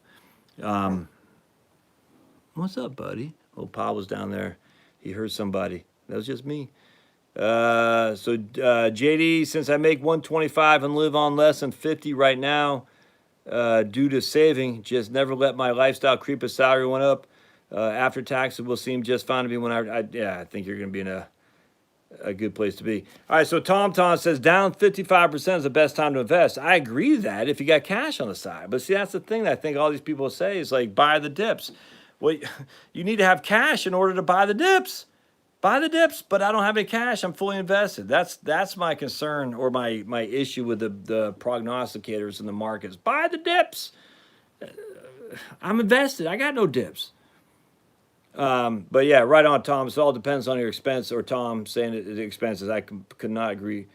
Speaker 1: What's up, buddy? Oh, Pa was down there. He heard somebody. That was just me. JD, since I make 125 and live on less than 50 right now, due to saving, just never let my lifestyle creep as salary went up. After taxes will seem just fine to me when I think you're going to be in a good place to be. All right, so Tom says down 55% is the best time to invest. I agree with that if you got cash on the side. But see, that's the thing that I think all these people say is like buy the dips. Well, you need to have cash in order to buy the dips. Buy the dips, but I don't have any cash. I'm fully invested. That's my concern or my issue with the prognosticators in the markets. Buy the dips. I'm invested. I got no dips. But yeah, right on, Tom. It all depends on your expense, or Tom saying it, the expenses. I could not agree.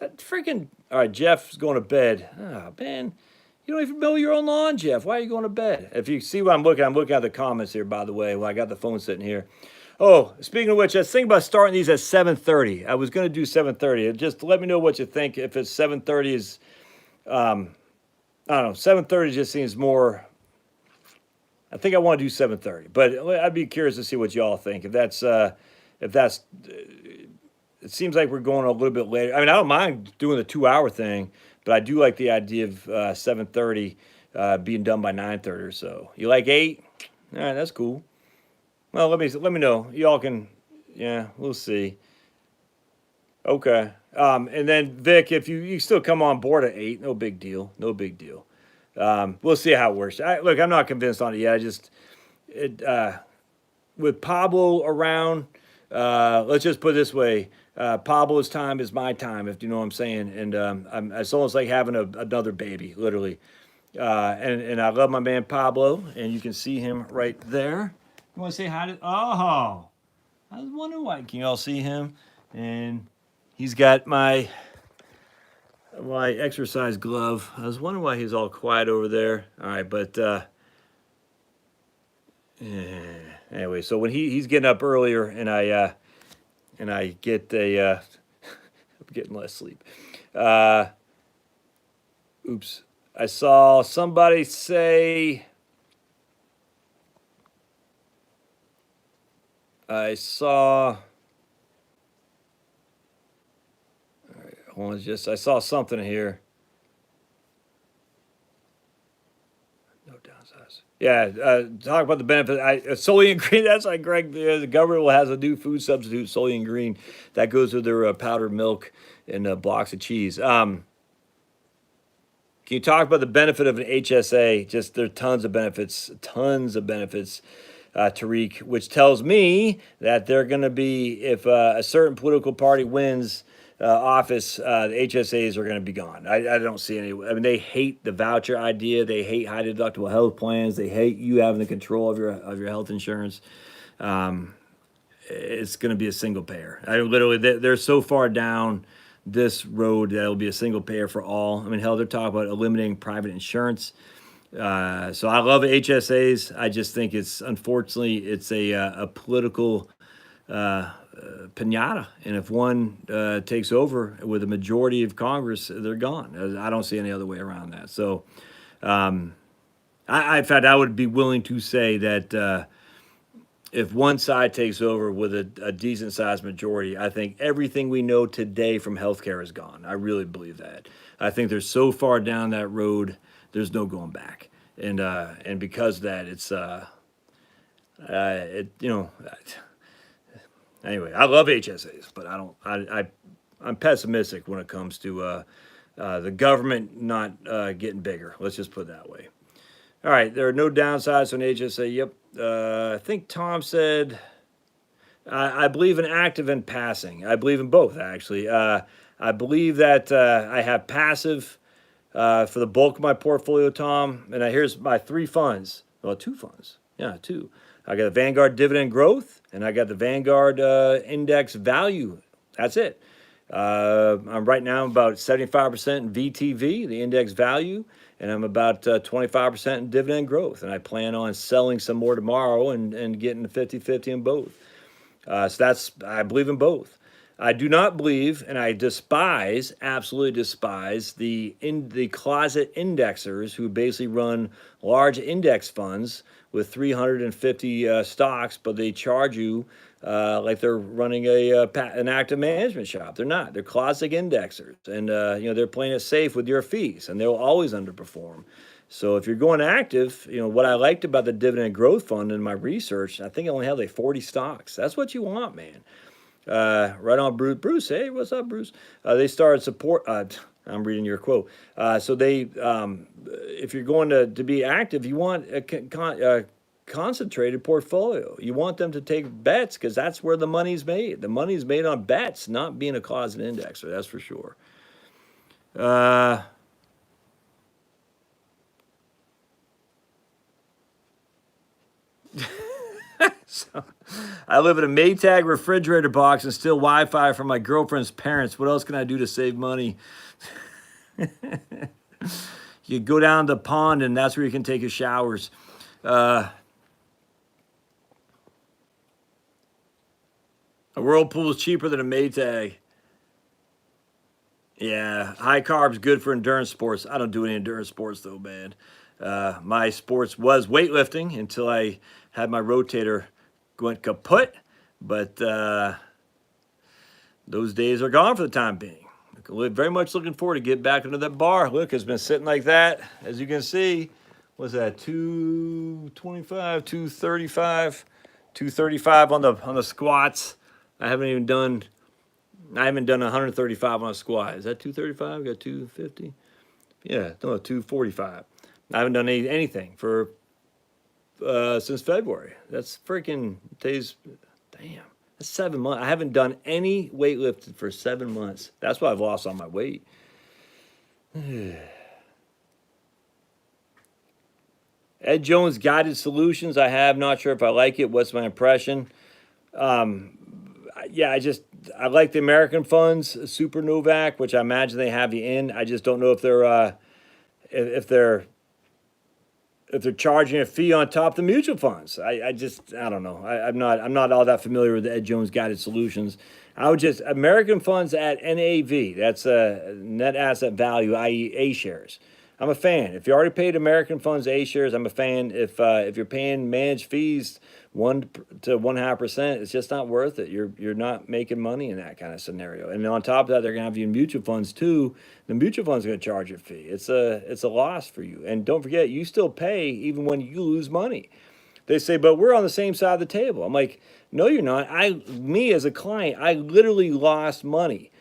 Speaker 1: That freaking, all right, Jeff's going to bed. Oh, man, you don't even mow your own lawn, Jeff. Why are you going to bed? If you see what I'm looking at the comments here, by the way. Well, I got the phone sitting here. Oh, speaking of which, I was thinking about starting these at 7:30. I was going to do 7:30. Just let me know what you think. If it's 7:30 is, I don't know, 7:30 just seems more. I think I want to do 7:30, but I'd be curious to see what y'all think. It seems like we're going a little bit later. I mean, I don't mind doing the 2-hour thing, but I do like the idea of 7:30 being done by 9:30 or so. You like 8? All right, that's cool. Well, let me know. Y'all can, yeah, we'll see. Okay. And then Vic, if you still come on board at 8, no big deal. We'll see how it works. Look, I'm not convinced on it yet. With Pablo around, let's just put it this way. Pablo's time is my time, if you know what I'm saying. And it's almost like having another baby, literally. And I love my man Pablo, and you can see him right there. You want to say hi to? Oh, I was wondering why. Can you all see him? And he's got my exercise glove. I was wondering why he's all quiet over there. All right, but anyway, so when he's getting up earlier, and I get I'm getting less sleep. Oops. I saw somebody say, I saw, all right, hold on, I saw something here. No downsides. Yeah, talk about the benefit. Soy and green, that's like Greg, the government has a new food substitute, soy and green, that goes with their powdered milk and blocks of cheese. Can you talk about the benefit of an HSA? Just there are tons of benefits, Tariq, which tells me that they're going to be, if a certain political party wins office, the HSAs are going to be gone. I don't see any. I mean, they hate the voucher idea. They hate high deductible health plans. They hate you having the control of your health insurance. It's going to be a single payer. They're so far down this road that it'll be a single payer for all. I mean, hell, they're talking about eliminating private insurance. So I love HSAs. I just think unfortunately it's a political pinata, and if one takes over with a majority of Congress, they're gone. I don't see any other way around that. So, in fact, I would be willing to say that if one side takes over with a decent sized majority, I think everything we know today from healthcare is gone. I really believe that. I think they're so far down that road, there's no going back. And because of that, it's anyway, I love HSAs, but I'm pessimistic when it comes to the government not getting bigger. Let's just put it that way. All right, there are no downsides on HSA. Yep. I think Tom said, I believe in active and passing. I believe in both, actually. I believe that I have passive for the bulk of my portfolio, Tom. And here's my three funds. Well, two funds. Yeah, two. I got the Vanguard Dividend Growth, and I got the Vanguard Index Value. That's it. I'm right now about 75% in VTV, the Index Value, and I'm about 25% in dividend growth. And I plan on selling some more tomorrow and getting the 50-50 in both. So I believe in both. I do not believe, and I absolutely despise the closet indexers who basically run large index funds with 350 stocks, but they charge you like they're running an active management shop. They're not. They're closet indexers, and they're playing it safe with your fees, and they'll always underperform. So if you're going active, what I liked about the dividend growth fund in my research, I think I only have like 40 stocks. That's what you want, man. Right on, Bruce. Bruce, hey, what's up, Bruce? They started support. I'm reading your quote. So they, if you're going to be active, you want a concentrated portfolio. You want them to take bets because that's where the money's made. The money's made on bets, not being a closet indexer. That's for sure. So, I live in a Maytag refrigerator box and steal Wi-Fi from my girlfriend's parents. What else can I do to save money? You go down the pond and that's where you can take your showers. A Whirlpool is cheaper than a Maytag. Yeah, high carbs good for endurance sports. I don't do any endurance sports though, man. My sports was weightlifting until I had my rotator went kaput, but those days are gone for the time being. Very much looking forward to get back into that bar. Look, it's been sitting like that, as you can see. What's that? 225, 235, 235 on the squats. I haven't done 135 on a squat. Is that 235? We got 250. Yeah, no, 245. I haven't done anything for since February. That's freaking days. Damn, that's 7 months. I haven't done any weightlifting for 7 months. That's why I've lost all my weight. Ed Jones Guided Solutions. I have, not sure if I like it. What's my impression? Yeah, I like the American funds, Super Novak, which I imagine they have you in. I just don't know if if they're if they're charging a fee on top of the mutual funds. I don't know. I'm not all that familiar with the Ed Jones Guided Solutions. I would just American funds at NAV. That's net asset value, i.e. A shares. I'm a fan. If you already paid American funds A shares, I'm a fan. If you're paying managed fees 1 to 1.5%, it's just not worth it. You're not making money in that kind of scenario. And on top of that, they're gonna have you in mutual funds too. The mutual fund's gonna charge you a fee. It's a loss for you. And don't forget, you still pay even when you lose money. They say, but we're on the same side of the table. I'm like, no, you're not. Me as a client, I literally lost money.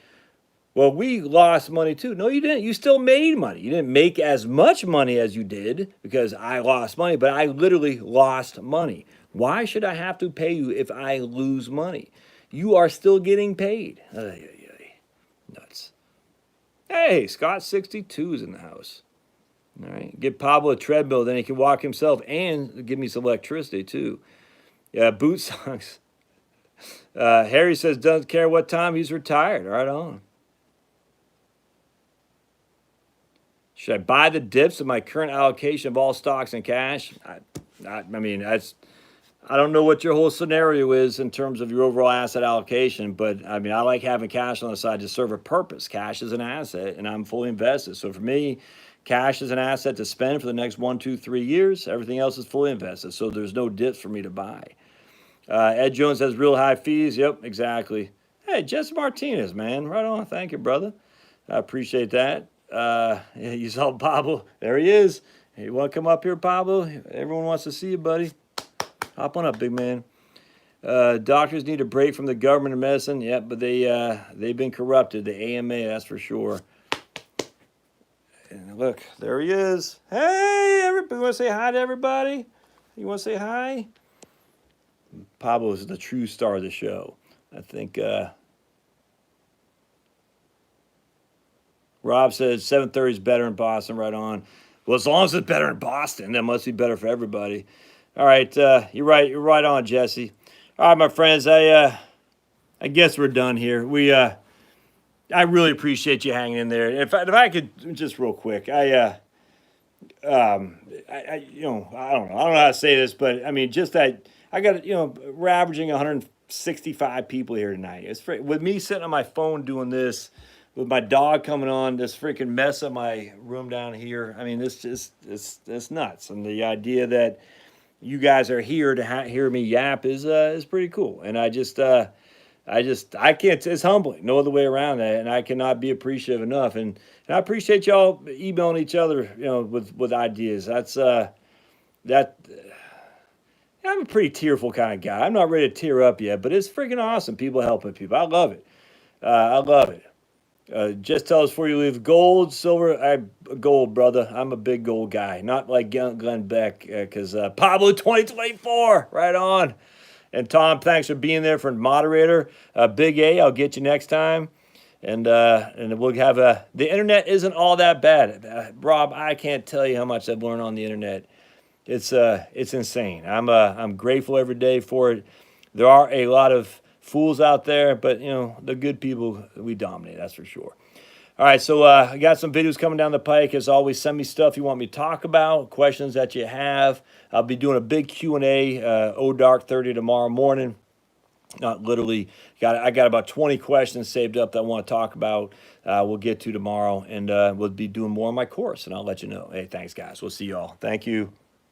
Speaker 1: Well, we lost money too. No, you didn't. You still made money. You didn't make as much money as you did because I lost money, but I literally lost money. Why should I have to pay you if I lose money? You are still getting paid. Nuts. Hey, Scott 62 is in the house. All right. Get Pablo a treadmill, then he can walk himself and give me some electricity too. Yeah, boot socks. Harry says doesn't care what time he's retired. Right on. Should I buy the dips of my current allocation of all stocks and cash? I mean, I don't know what your whole scenario is in terms of your overall asset allocation, but I mean, I like having cash on the side to serve a purpose. Cash is an asset, and I'm fully invested. So for me, cash is an asset to spend for the next 1, 2, 3 years. Everything else is fully invested, so there's no dips for me to buy. Ed Jones has real high fees. Yep, exactly. Hey, Jesse Martinez, man. Right on. Thank you, brother. I appreciate that. Yeah, you saw Pablo. There he is. Hey, you want to come up here, Pablo? Everyone wants to see you, buddy. Hop on up, big man. Doctors need a break from the government and medicine. Yeah, but they've been corrupted. The AMA, that's for sure. And look, there he is. Hey, everybody, want to say hi to everybody? You want to say hi? Pablo is the true star of the show. I think Rob says 7:30 is better in Boston. Right on. Well, as long as it's better in Boston, that must be better for everybody. All right, you're right. You're right on, Jesse. All right, my friends. I guess we're done here. I really appreciate you hanging in there. If I could just real quick, I don't know how to say this, but I mean, just that I got we're averaging 165 people here tonight. It's with me sitting on my phone doing this, with my dog coming on, this freaking mess of my room down here. I mean, it's nuts, and the idea that you guys are here to hear me yap is pretty cool, and I can't. It's humbling, no other way around that, and I cannot be appreciative enough. And I appreciate y'all emailing each other, with ideas. That's that. I'm a pretty tearful kind of guy. I'm not ready to tear up yet, but it's freaking awesome. People helping people. I love it. I love it. Just tell us before you leave. Gold, silver, gold, brother. I'm a big gold guy. Not like Glenn Beck, because Pablo 2024. Right on. And Tom, thanks for being there for moderator. Big A, I'll get you next time. And we'll have the internet isn't all that bad. Rob, I can't tell you how much I've learned on the internet. It's insane. I'm grateful every day for it. There are a lot of fools out there, but the good people, we dominate, that's for sure. All right, so I got some videos coming down the pike. As always, send me stuff you want me to talk about, questions that you have. I'll be doing a big Q&A, dark 30 tomorrow morning. Not literally. I got about 20 questions saved up that I want to talk about. We'll get to tomorrow, and we'll be doing more on my course, and I'll let you know. Hey, thanks, guys. We'll see y'all. Thank you.